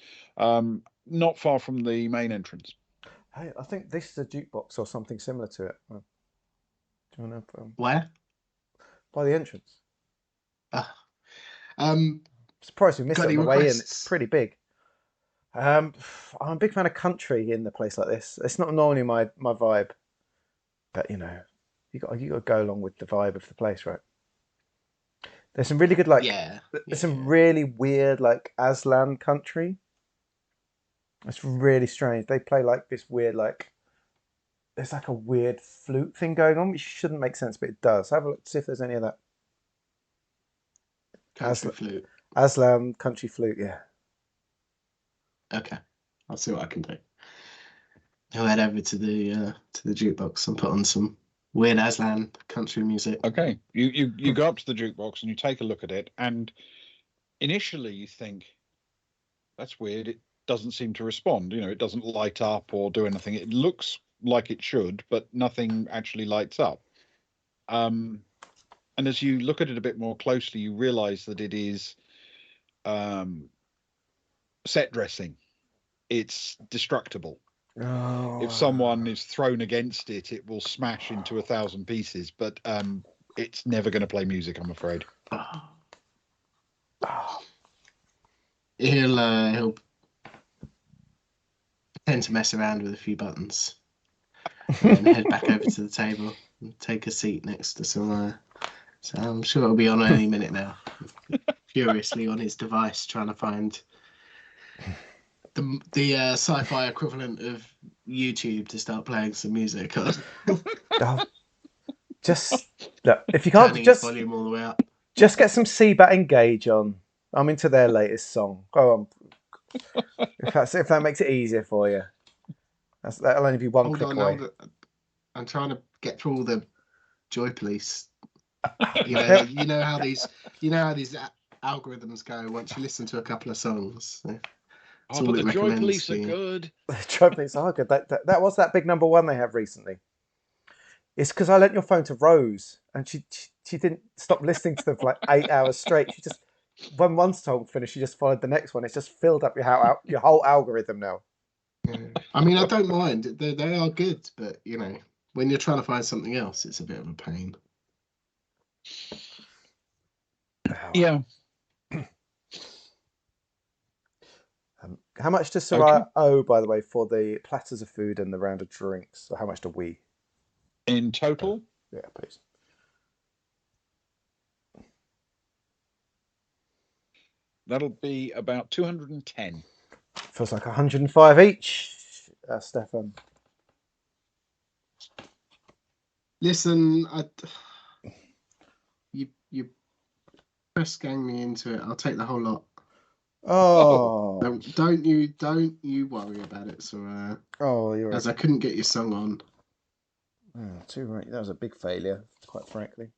not far from the main entrance. Hey, I think this is a jukebox or something similar to it. Do you want to? Where? By the entrance. I'm surprised we missed it on the way in. It's pretty big. I'm a big fan of country in the place like this. It's not normally my vibe, but you got to go along with the vibe of the place, right? There's some really good Yeah, there's some yeah. really weird Aslan country. It's really strange. They play this weird there's a weird flute thing going on which shouldn't make sense, but it does. Have a look to see if there's any of that. Country Aslan, flute. Aslan country flute, yeah. Okay, I'll see what I can do. I'll head over to the jukebox and put on some weird Aslan country music. Okay, you go up to the jukebox and you take a look at it, and initially you think, that's weird. It doesn't seem to respond. It doesn't light up or do anything. It looks like it should, but nothing actually lights up. And as you look at it a bit more closely, you realize that it is set dressing. It's destructible. If Oh, someone is thrown against it, it will smash into 1,000 pieces. But it's never going to play music, I'm afraid. oh. He'll tend to mess around with a few buttons, and then head back over to the table and take a seat next to some. So I'm sure it'll be on any minute now. Furiously on his device, trying to find the sci-fi equivalent of YouTube to start playing some music. Oh, just look, if you can't Turning his volume all the way up. just get some Seabat Engage on. I'm into their latest song. Go on. If that makes it easier for you. That'll only be one Hold click on, away. hold on. I'm trying to get through all the Joy Police. You know how these algorithms go once you listen to a couple of songs. Oh, but the Joy Police are good. Joy Police are good. That was that big number one they have recently. It's because I lent your phone to Rose, and she didn't stop listening to them for 8 hours straight. She just, when one song finished, she just followed the next one. It's just filled up your whole algorithm now. I mean, I don't mind. They are good, but when you're trying to find something else, it's a bit of a pain. Yeah. How much does Soraya owe, by the way, for the platters of food and the round of drinks? Or how much do we? In total? Yeah, please. That'll be about 210. Feels like 105 each, Stefan. Listen, you press gang me into it. I'll take the whole lot. Oh, Don't you worry about it, Soraya. Oh, you're as I couldn't get your song on. Oh, too right. That was a big failure, quite frankly.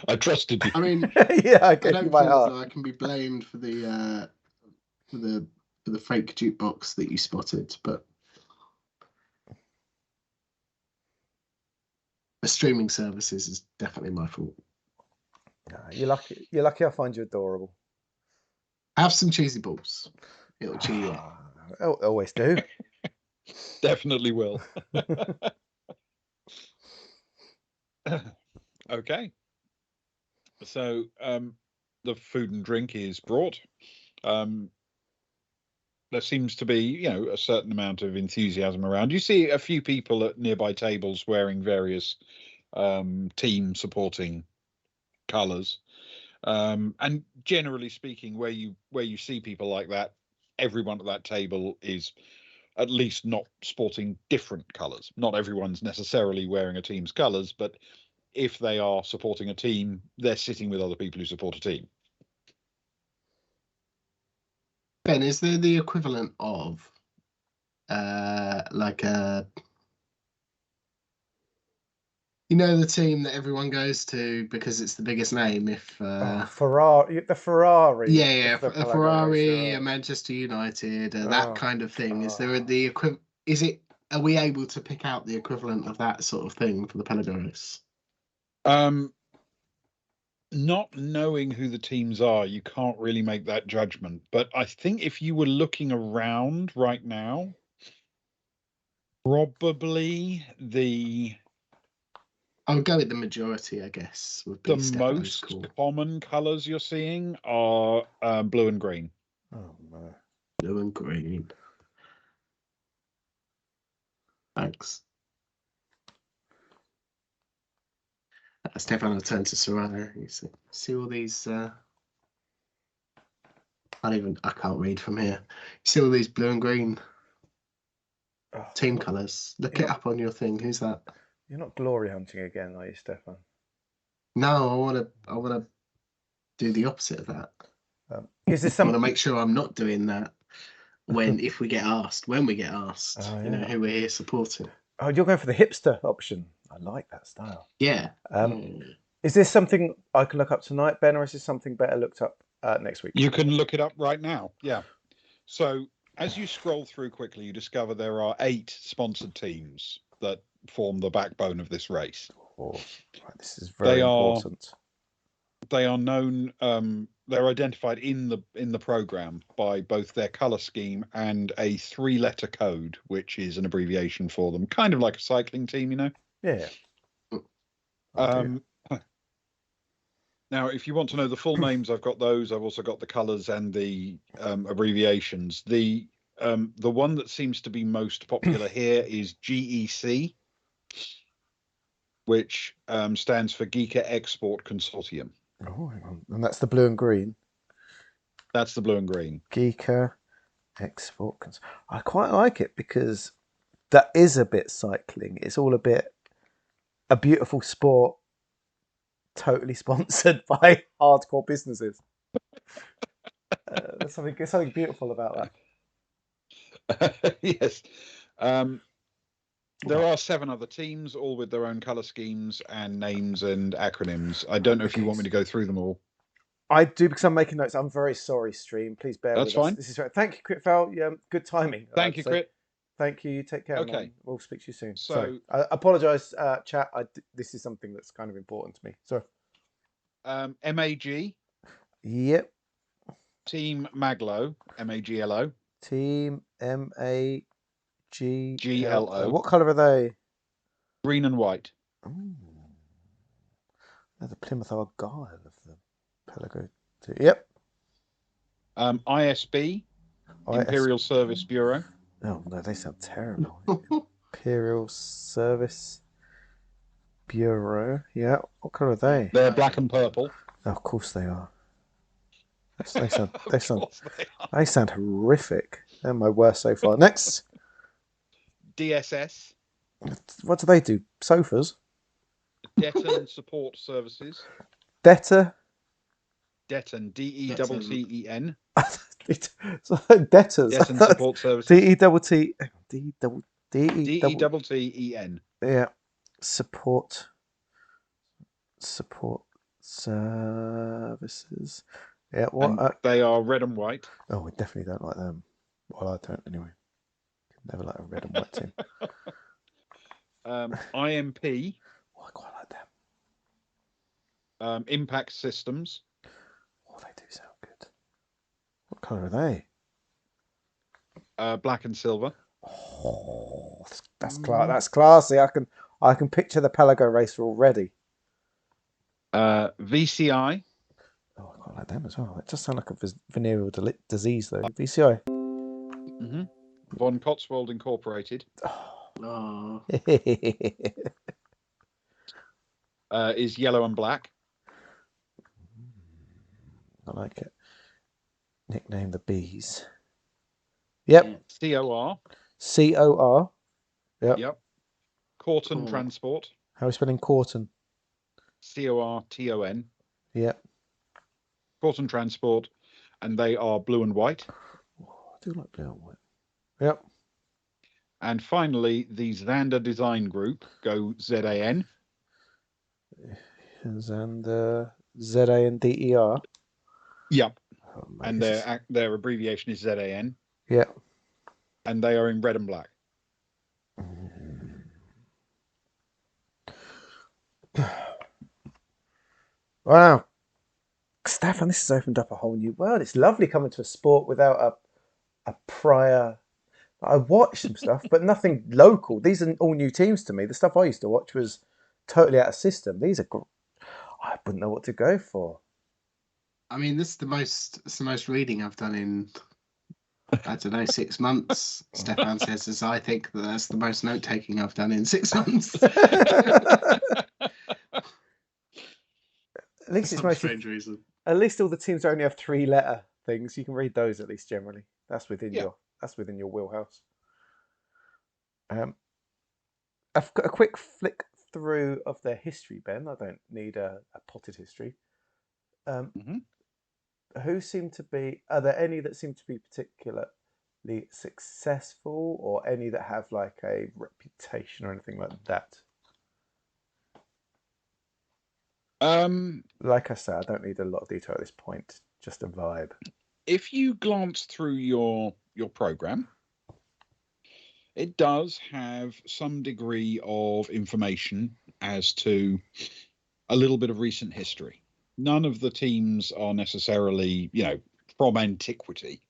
I trusted you. I mean, yeah, I I gave you don't my feel as heart. though I can be blamed for the fake jukebox that you spotted, but the streaming services is definitely my fault. You're lucky. You're lucky. I find you adorable. Have some cheesy balls. It'll cheer you up. Always do. Definitely will. Okay. So the food and drink is brought. There seems to be, a certain amount of enthusiasm around. You see a few people at nearby tables wearing various team supporting colours. And generally speaking, where you see people like that, everyone at that table is at least not sporting different colours. Not everyone's necessarily wearing a team's colours, but if they are supporting a team, they're sitting with other people who support a team. Ben, is there the equivalent of like a the team that everyone goes to because it's the biggest name? If Ferrari, the Ferrari. yeah, the a Ferrari, sure. a Manchester United, that kind of thing. Is there the equivalent? Are we able to pick out the equivalent of that sort of thing for the Pelagos? Not knowing who the teams are, you can't really make that judgment. But I think if you were looking around right now, probably the I'll go with the majority, I guess, would The be Stefan's most call. common colours you're seeing are blue and green. Oh no. Blue and green. Thanks. Stefan will turn to Serrano. You see all these. I can't read from here. You see all these blue and green Oh, team colours. Look it up on your thing. Who's that? you're not glory hunting again, are you, Stefan? No, I wanna do the opposite of that. Is this I want to some? make sure I'm not doing that when we get asked, Oh, yeah. who we're here supporting. Oh, you're going for the hipster option. I like that style. Yeah. Is this something I can look up tonight, Ben, or is this something better looked up next week? You can look it up right now. Yeah. So as you scroll through quickly, you discover there are 8 sponsored teams that form the backbone of this race. Oh, right, this is very important. They are known. They're identified in the program by both their color scheme and a 3-letter code, which is an abbreviation for them, kind of like a cycling team, you know. Yeah. Now, if you want to know the full names, I've got those. I've also got the colors and the abbreviations. The one that seems to be most popular here is GEC, which stands for Giikur Export Consortium. Oh, hang on. And that's the blue and green. That's the blue and green. Giikur Export Consortium. I quite like it because that is a bit cycling. It's all a beautiful sport, totally sponsored by hardcore businesses. There's something beautiful about that. Yes. There are 7 other teams, all with their own color schemes and names and acronyms. I don't know if you want me to go through them all. I do, because I'm making notes. I'm very sorry, stream. Please bear with us. That's fine. This is right. Thank you, Critfell. Yeah, good timing. Thank you, Crit. Thank you. You take care. Okay. Man. We'll speak to you soon. So, sorry. I apologise, chat. This is something that's kind of important to me. Sorry. MAG. Yep. Team Maglo. MAGLO. Team MAGLO. GLO. What colour are they? Green and white. Ooh. They're the Plymouth Argyle of the Pelago. Yep. ISB. Imperial Service Bureau. Oh no, they sound terrible. Imperial Service Bureau. Yeah. What colour are they? They're black and purple. Oh, of course they are. They sound horrific. They're my worst so far. Next. DSS. What do they do? Sofas? Detton Support Services. Detton. Detton. DETTEN. Debtors. Detton Support Services. DETTEN. Yeah. Support services. Yeah. What? They are red and white. Oh, we definitely don't like them. Well, I don't anyway. Never like a red and white team. IMP. Oh, I quite like them. Impact Systems. Oh, they do sound good. What colour are they? Black and silver. Oh, that's classy. I can picture the Pelago racer already. VCI. Oh, I quite like them as well. It does sound like a venereal disease, though. VCI. Mm-hmm. Von Cotswold Incorporated. Oh. Is yellow and black. I like it. Nickname the bees. Yep. COR. COR. Yep. Corton Transport. How are we spelling Corton? CORTON. Yep. Corton Transport, and they are blue and white. Oh, I do like blue and white. Yep. And finally, the Zander Design Group go ZAN. Zander ZANDER. Yep. Oh, and their abbreviation is ZAN. Yep. And they are in red and black. Wow. Stefan, this has opened up a whole new world. It's lovely coming to a sport without a prior. I watched some stuff, but nothing local. These are all new teams to me. The stuff I used to watch was totally out of system. These are. I wouldn't know what to go for. I mean, it's the most reading I've done in, I don't know, 6 months. Stefan says, as I think that's the most note taking I've done in 6 months. At least For it's some mostly. strange reason. At least all the teams only have 3-letter things. You can read those at least generally. That's within Yeah. your wheelhouse. I've got a quick flick through of their history, Ben. I don't need a potted history. Mhm. Who seem to be? Are there any that seem to be particularly successful, or any that have like a reputation or anything like that? Like I said, I don't need a lot of detail at this point. Just a vibe. If you glance through your program, it does have some degree of information as to a little bit of recent history. None of the teams are necessarily, from antiquity,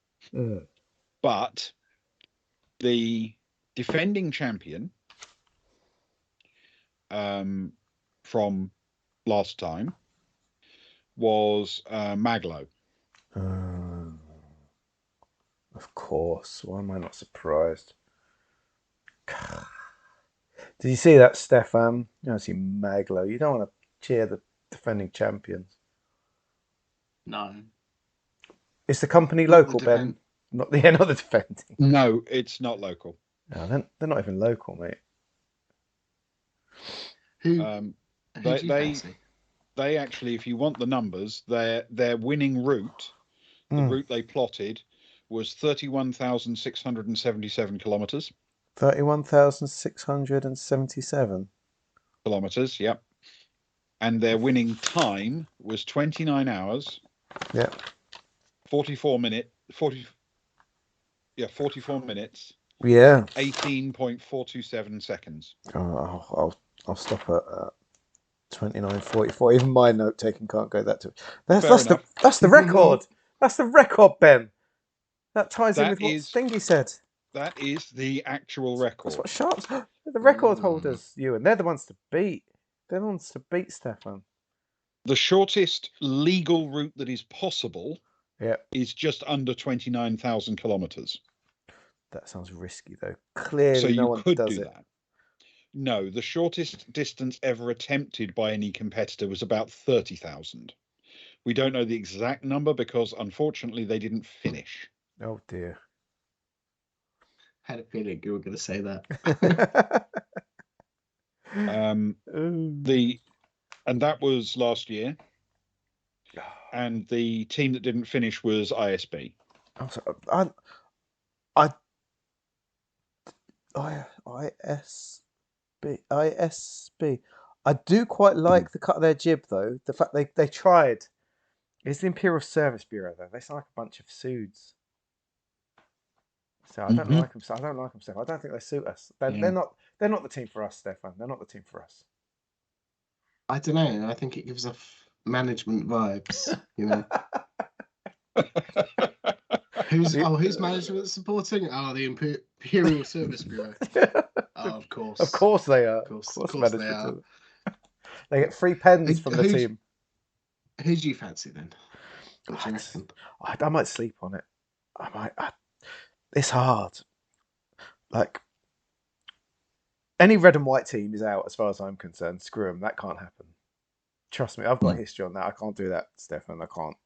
but the defending champion from last time was Maglo. Of course. Why am I not surprised? Did you see that, Stefan? You don't see Maglo. You don't want to cheer the defending champions. No. Is the company Not local, Ben? Not the defending. No, it's not local. No, they're not even local, mate. Who do you They fancy? they actually, if you want the numbers, their winning route, the route they plotted, was 31,677 kilometers. 31,677 kilometers. Yep. And their winning time was 29 hours. Yeah. 44 minutes. 44 minutes. Yeah. 18.427 seconds. Oh, I'll stop at 29:44. Even my note taking can't go that too. That's the record. That's the record, Ben. That ties in with what Stingy said. That is the actual record. That's what Sharps. They're the record holders, Ewan. They're the ones to beat. They're the ones to beat, Stefan. The shortest legal route that is possible is just under 29,000 kilometers. That sounds risky, though. Clearly, so no one could does do it. that. No, the shortest distance ever attempted by any competitor was about 30,000. We don't know the exact number because, unfortunately, they didn't finish. Oh, dear. Had a feeling you were going to say that. And that was last year. And the team that didn't finish was ISB. ISB. I do quite like the cut of their jib, though. The fact they tried. It's the Imperial Service Bureau, though. They sound like a bunch of suits. So I don't like them. I don't like them, Stefan. I don't think they suit us. They're not the team for us, Stefan. They're not the team for us. I don't know. I think it gives off management vibes. Who's management supporting? Oh, the Imperial Service Bureau. Oh, of course. Of course they are. Of course they are. They get free pens from the team. Who do you fancy then? What do you reckon? I might sleep on it. It's hard. Like, any red and white team is out as far as I'm concerned. Screw them. That can't happen. Trust me, I've got history on that. I can't do that, Stefan. I can't.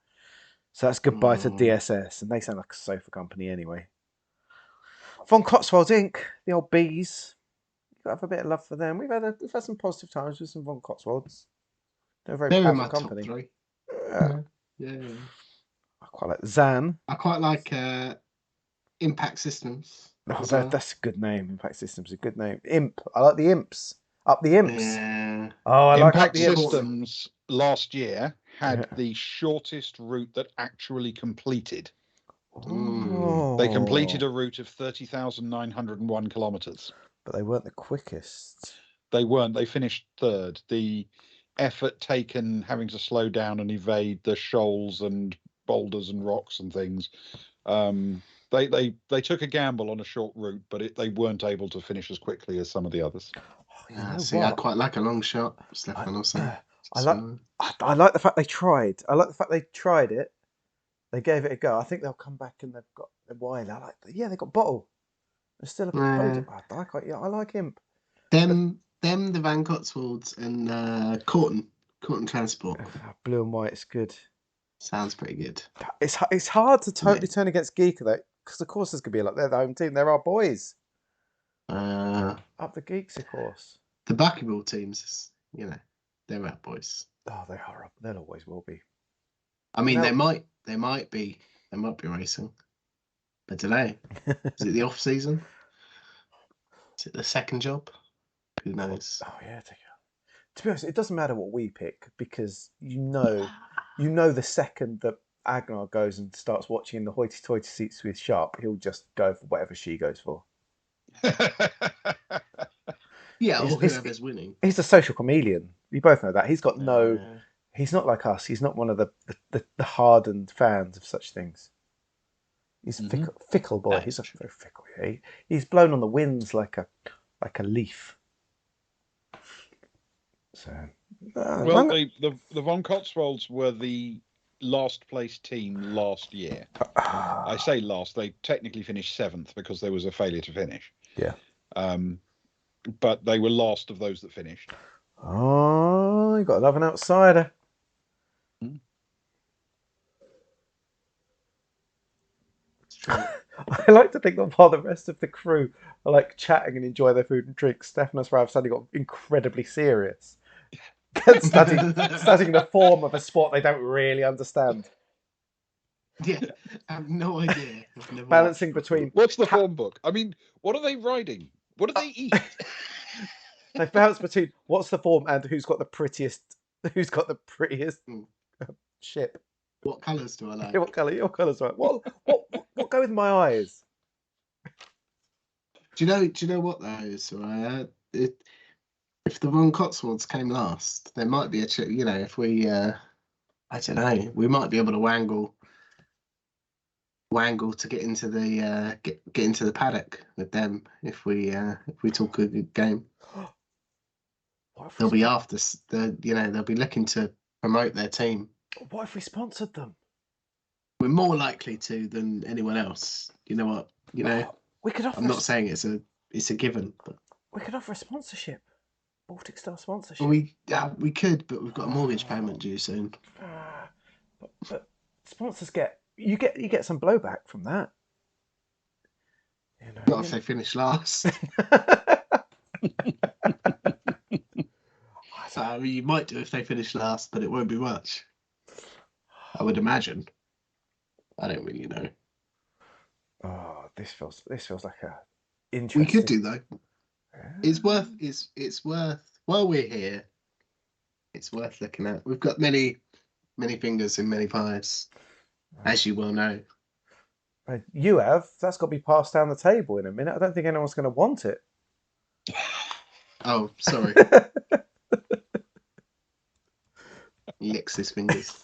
So that's goodbye to DSS, and they sound like a sofa company anyway. Von Cotswolds Inc., the old bees. You've got to have a bit of love for them. We've had some positive times with some Von Cotswolds. They're a very powerful company. Top 3. Yeah. I quite like Zan. I quite like Impact Systems. Oh, that's a good name. Impact Systems is a good name. Imp. I like the Imps. Up the Imps. Yeah. Oh, I like Impact the Imps. Systems last year had the shortest route that actually completed. Oh. They completed a route of 30,901 kilometers. But they weren't the quickest. They weren't. They finished third. The effort taken having to slow down and evade the shoals and boulders and rocks and things. They took a gamble on a short route, but they weren't able to finish as quickly as some of the others. You know See, I what? quite like a long shot, I, Stefan. I'll say. I like I like the fact they tried. I like the fact they tried it. They gave it a go. I think they'll come back and they've got a wine. Yeah, they got bottle. There's still a podium. Yeah, I like him. Them, the Van Cotswolds and Corton Transport. Blue and white is good. Sounds pretty good. It's hard to totally turn against Giikur though, because of course there's gonna be like they're the home team. They're our boys. Up the Geeks, of course. The bucketball teams, they're our boys. Oh, they are up. They'll always will be. I mean, they might be racing. I don't know. Is it the off season? Is it the second job? Who knows? Oh yeah, to be honest, it doesn't matter what we pick because you know the second that Agnar goes and starts watching the hoity-toity seats with Sharp, he'll just go for whatever she goes for. Yeah, or whoever's winning. He's a social chameleon. We both know that. He's got he's not like us. He's not one of the hardened fans of such things. He's fickle boy. He's very fickle. Yeah. He's blown on the winds like a leaf. So, the Von Cotswolds were the last place team last year. I say last; they technically finished 7th because there was a failure to finish. Yeah. But they were last of those that finished. Oh, you got to love an outsider. It's true. I like to think that while the rest of the crew are like chatting and enjoy their food and drinks, Stephanos Rav suddenly got incredibly serious. studying the form of a sport they don't really understand. Yeah, I have no idea. Balancing between what's the form book? I mean, what are they riding? What do they eat? They balance between what's the form and who's got the prettiest ship. What colours do I like? What colour? Your colours right. What go with my eyes? Do you know what though? So if the Von Cotswolds came last, there might be if we I don't know, we might be able to wangle to get into the get into the paddock with them if we talk a good game. They'll be after they'll be looking to promote their team. What if we sponsored them? We're more likely to than anyone else. You know what? We could offer. I'm not saying it's a given, but we could offer a sponsorship, Baltic Star sponsorship. Well, we could, but we've got a mortgage payment due soon. But sponsors get some blowback from that. Not if they finish last. So you might do if they finish last, but it won't be much. I would imagine. I don't really know. Oh, this feels like a interesting. We could do though. It's worth while we're here. It's worth looking at. We've got many fingers in many pies, as you well know. You have. That's got to be passed down the table in a minute. I don't think anyone's going to want it. Oh, sorry. Licks his fingers.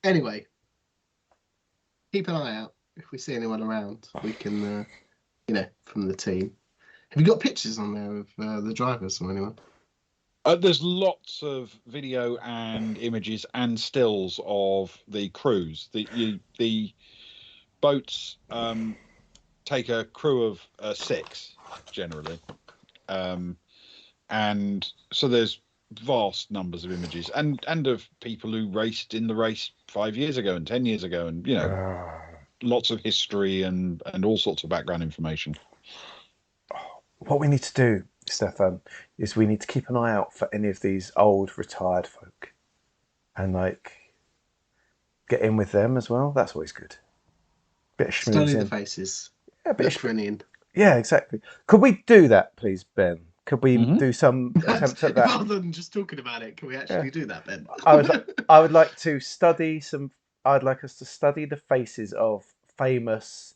Anyway, keep an eye out. If we see anyone around, we can, from the team. Have you got pictures on there of the drivers or anyone? There's lots of video and images and stills of the crews. The boats take a crew of 6 generally, and so there's vast numbers of images and of people who raced in the race 5 years ago and 10 years ago, and lots of history and all sorts of background information. What we need to do, Stefan, is we need to keep an eye out for any of these old retired folk and get in with them as well. That's always good. Bit of Study the faces. Yeah, look for an in. Yeah, exactly. Could we do that, please, Ben? Could we do some attempts at that? Rather than just talking about it, can we actually do that, Ben? I would like to study some. I'd like us to study the faces of famous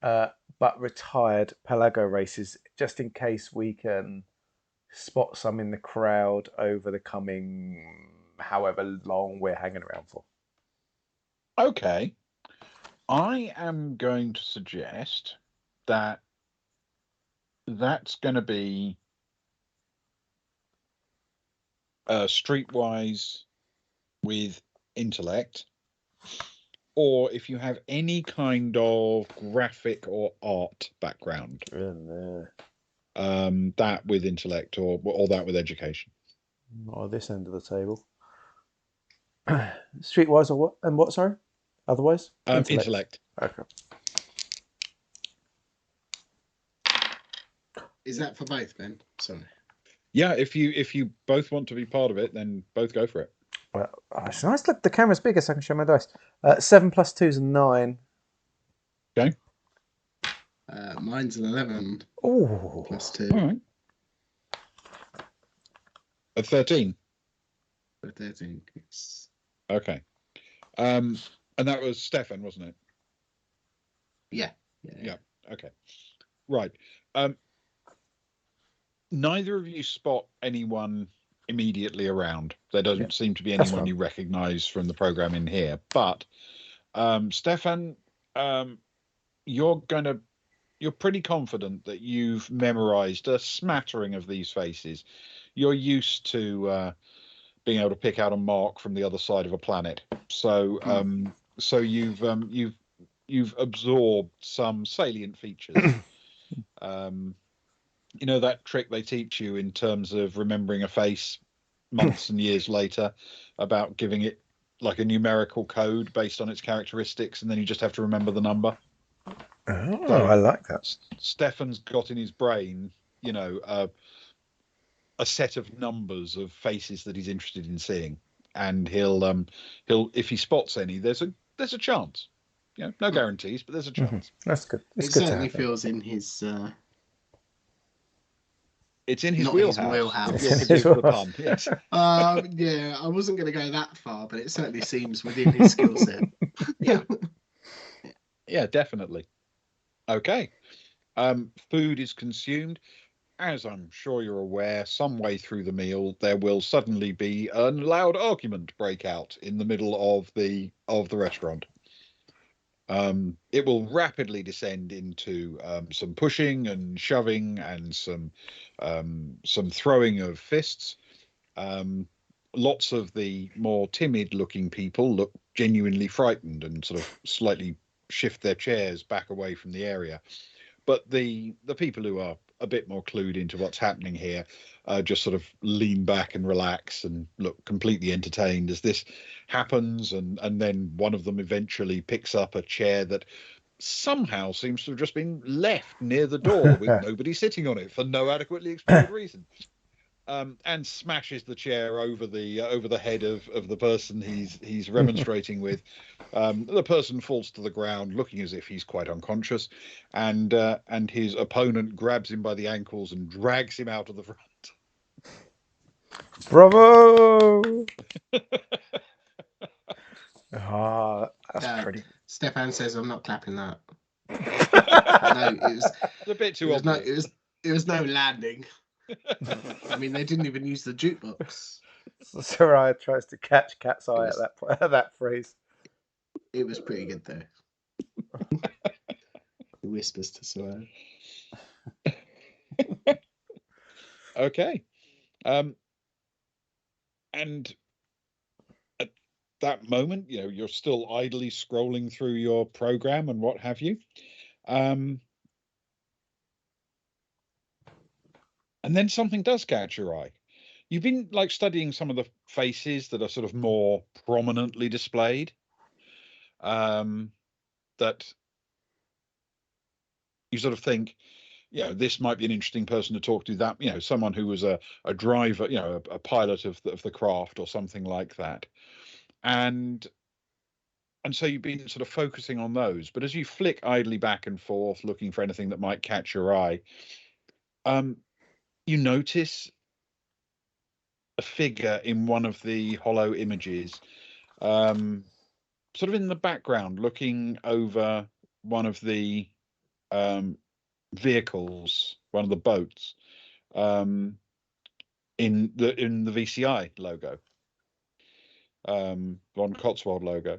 but retired Pelago races, just in case we can spot some in the crowd over the coming however long we're hanging around for. Okay. I am going to suggest that that's going to be streetwise with intellect, or if you have any kind of graphic or art background, that with intellect, or that with education. Not at this end of the table. Streetwise or what? And what? Sorry. Otherwise, Intellect. Okay. Is that for both, Ben? Sorry. Yeah, if you both want to be part of it, then both go for it. Well, it's nice that the camera's bigger so I can show my dice. 7 plus 2 is 9. Okay. Mine's an 11. Oh, Plus 2. All right. A 13. For 13. Yes. Okay. And that was Stefan, wasn't it? Yeah. Okay. Right. Neither of you spot anyone immediately around. There doesn't seem to be anyone you recognise from the program in here. But Stefan, you're pretty confident that you've memorised a smattering of these faces. You're used to being able to pick out a mark from the other side of a planet. So you've absorbed some salient features. You know that trick they teach you in terms of remembering a face months and years later, about giving it like a numerical code based on its characteristics, and then you just have to remember the number. Oh, so I like that. Stefan's got in his brain, a set of numbers of faces that he's interested in seeing, and he'll if he spots any, there's a chance. No guarantees, but there's a chance. That's good. It certainly feels in his. It's in his not wheelhouse. His wheelhouse. Yes, the pun. Yes. Yeah, I wasn't going to go that far, but it certainly seems within his skill set. Yeah, definitely. Okay. Food is consumed. As I'm sure you're aware, some way through the meal, there will suddenly be a loud argument break out in the middle of the restaurant. It will rapidly descend into some pushing and shoving and some throwing of fists. Lots of the more timid-looking people look genuinely frightened and sort of slightly shift their chairs back away from the area. But the people who are a bit more clued into what's happening here just sort of lean back and relax and look completely entertained as this happens, and then one of them eventually picks up a chair that somehow seems to have just been left near the door with nobody sitting on it for no adequately explained reason, and smashes the chair over the head of the person he's remonstrating with. The person falls to the ground looking as if he's quite unconscious, and his opponent grabs him by the ankles and drags him out of the front. Bravo! That's pretty. Stefan says, "I'm not clapping that." No, it was a bit too obvious. It was no landing. I mean, they didn't even use the jukebox. Soraya tries to catch Cat's eye at that phrase. It was pretty good though. He whispers to Soraya. Okay. And at that moment, you're still idly scrolling through your program and what have you. And then something does catch your eye. You've been studying some of the faces that are sort of more prominently displayed. That you sort of think, this might be an interesting person to talk to. That someone who was a driver, a pilot of the craft or something like that, and so you've been sort of focusing on those. But as you flick idly back and forth, looking for anything that might catch your eye, you notice a figure in one of the hollow images, sort of in the background, looking over one of the vehicles, one of the boats, in the VCI logo, Von Cotswold logo.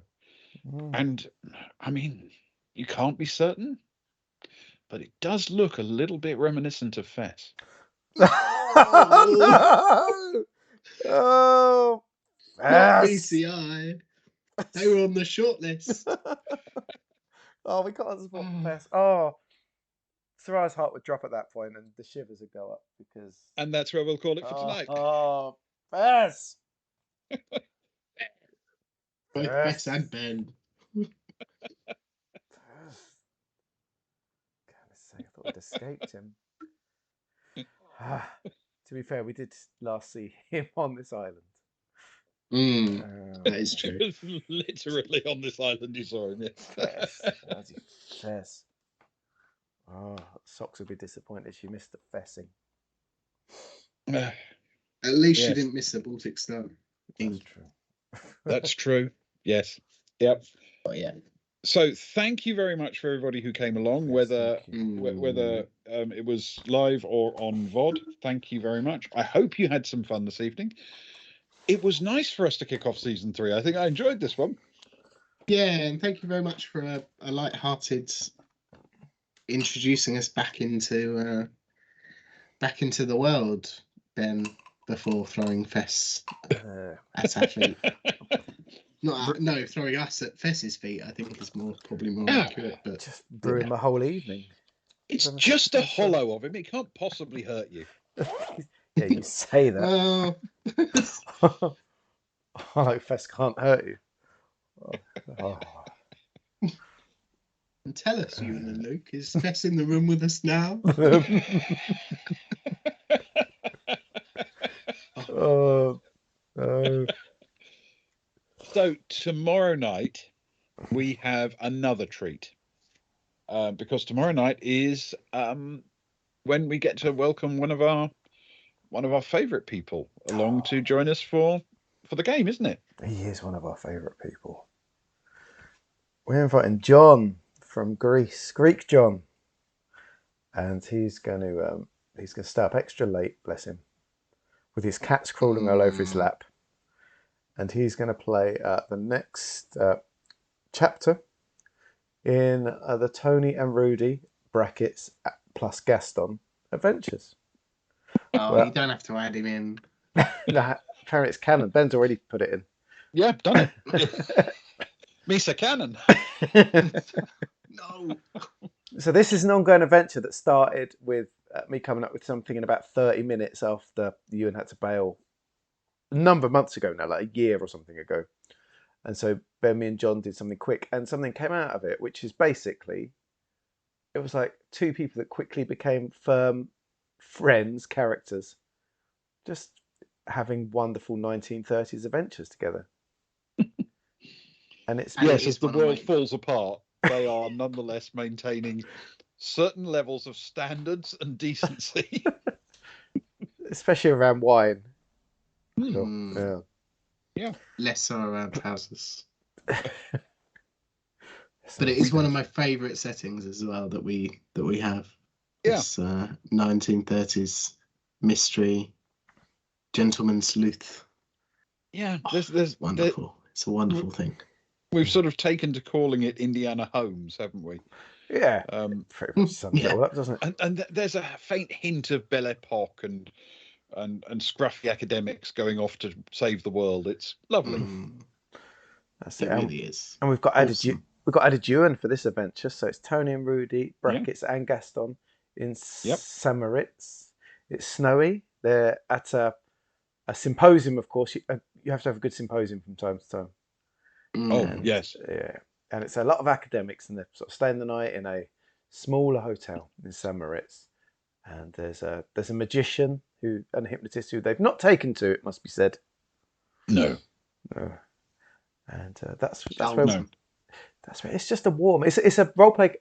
And I mean, you can't be certain, but it does look a little bit reminiscent of Fess. No! Oh, Not yes. BCI. They were on the shortlist. Oh, we can't support Fest. Oh, Sarah's heart would drop at that point, and the shivers would go up because. And that's where we'll call it for tonight. Oh, Fest. Both Bess and Ben. Goodness sake, I thought I'd escaped him. To be fair, we did last see him on this island. That is true. It was literally on this island you saw him. Fess. Bloody Fess. Oh, Socks would be disappointed she missed the fessing. At least Yes. she didn't miss the Baltic Star. That's true. That's true. Yes. Yep. Oh yeah. So thank you very much for everybody who came along, whether Thank you. whether it was live or on VOD. Thank you very much. I hope you had some fun this evening. It was nice for us to kick off season 3. I think I enjoyed this one. Yeah, and thank you very much for a light-hearted introducing us back into the world, Ben, before throwing Fess at our feet. No, throwing us at Fess's feet, I think is probably more accurate. But Just ruined my whole evening. It's just a hollow of him. It can't possibly hurt you. Yeah, you say that. well, Like Fess can't hurt you. Oh. and tell us, Ewan and Luke, is Fess in the room with us now? Oh. So tomorrow night we have another treat, because tomorrow night is when we get to welcome one of our favourite people along to join us for the game, isn't it? He is one of our favourite people. We're inviting John from Greece, Greek John, and he's going to stay up extra late, bless him, with his cats crawling all over his lap, and he's going to play the next chapter in the Tony and Rudy (brackets plus Gaston) adventures. Oh, Well- you don't have to add him in. No, apparently it's canon. Ben's already put it in. Yeah, done it. Misa Cannon. No. So this is an ongoing adventure that started with me coming up with something in about 30 minutes after Ewan had to bail a number of months ago now, like a year or something ago. And so Ben, me and John did something quick and something came out of it, which is basically, it was like two people that quickly became firm friends, characters, just having wonderful 1930s adventures together. And it's And Yes, it as is the one of world my- falls apart, they are nonetheless maintaining certain levels of standards and decency. especially around wine. Hmm. Sure. Yeah. Less so around trousers. But But it is one of my favourite settings as well that we have. Yeah. It's 1930s mystery, gentleman sleuth. Yeah, there's Wonderful. It's a wonderful thing. we've sort of taken to calling it Indiana Holmes, haven't we? Yeah, pretty much sums it yeah. all up, doesn't it? And there's a faint hint of Belle Epoque and scruffy academics going off to save the world. It's lovely. That's It it. really is. And we've got Awesome. added Ewan for this adventure, so it's Tony and Rudy, brackets and Gaston in Samaritz. It's snowy. They're at a symposium, of course. You have to have a good symposium from time to time. Oh, And, yes. yeah, and it's a lot of academics, and they're sort of staying the night in a smaller hotel in Samaritz. And there's a magician and a hypnotist who they've not taken to. It must be said. No. And that's Oh, where no. that's where it's just a warm. It's a role play.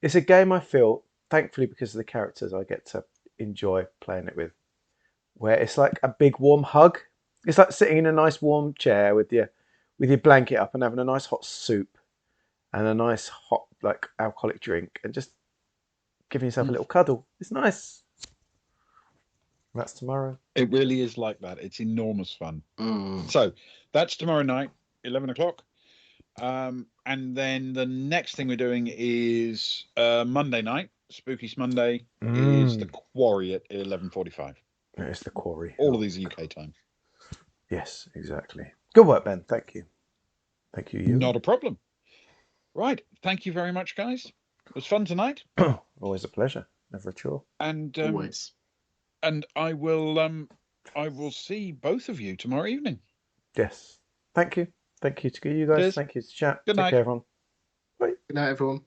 It's a game I feel thankfully because of the characters I get to enjoy playing it with, where it's like a big warm hug. It's like sitting in a nice warm chair with your blanket up and having a nice hot soup and a nice hot like alcoholic drink and just giving yourself a little cuddle. It's nice. That's tomorrow. It really is like that. It's enormous fun. Mm. So that's tomorrow night, 11 o'clock. And then the next thing we're doing is Monday night. Spookiest Monday is the Quarry at 11:45. It's the Quarry. All of these are UK time. Yes, exactly. Good work, Ben. Thank you. Thank you. Not a problem. Right. Thank you very much, guys. It was fun tonight. Always a pleasure. Never a chore. And Always. And I will see both of you tomorrow evening. Yes. Thank you. Thank you to you guys. Cheers. Thank you to chat. Good Take night. care, everyone. Bye. Good night, everyone.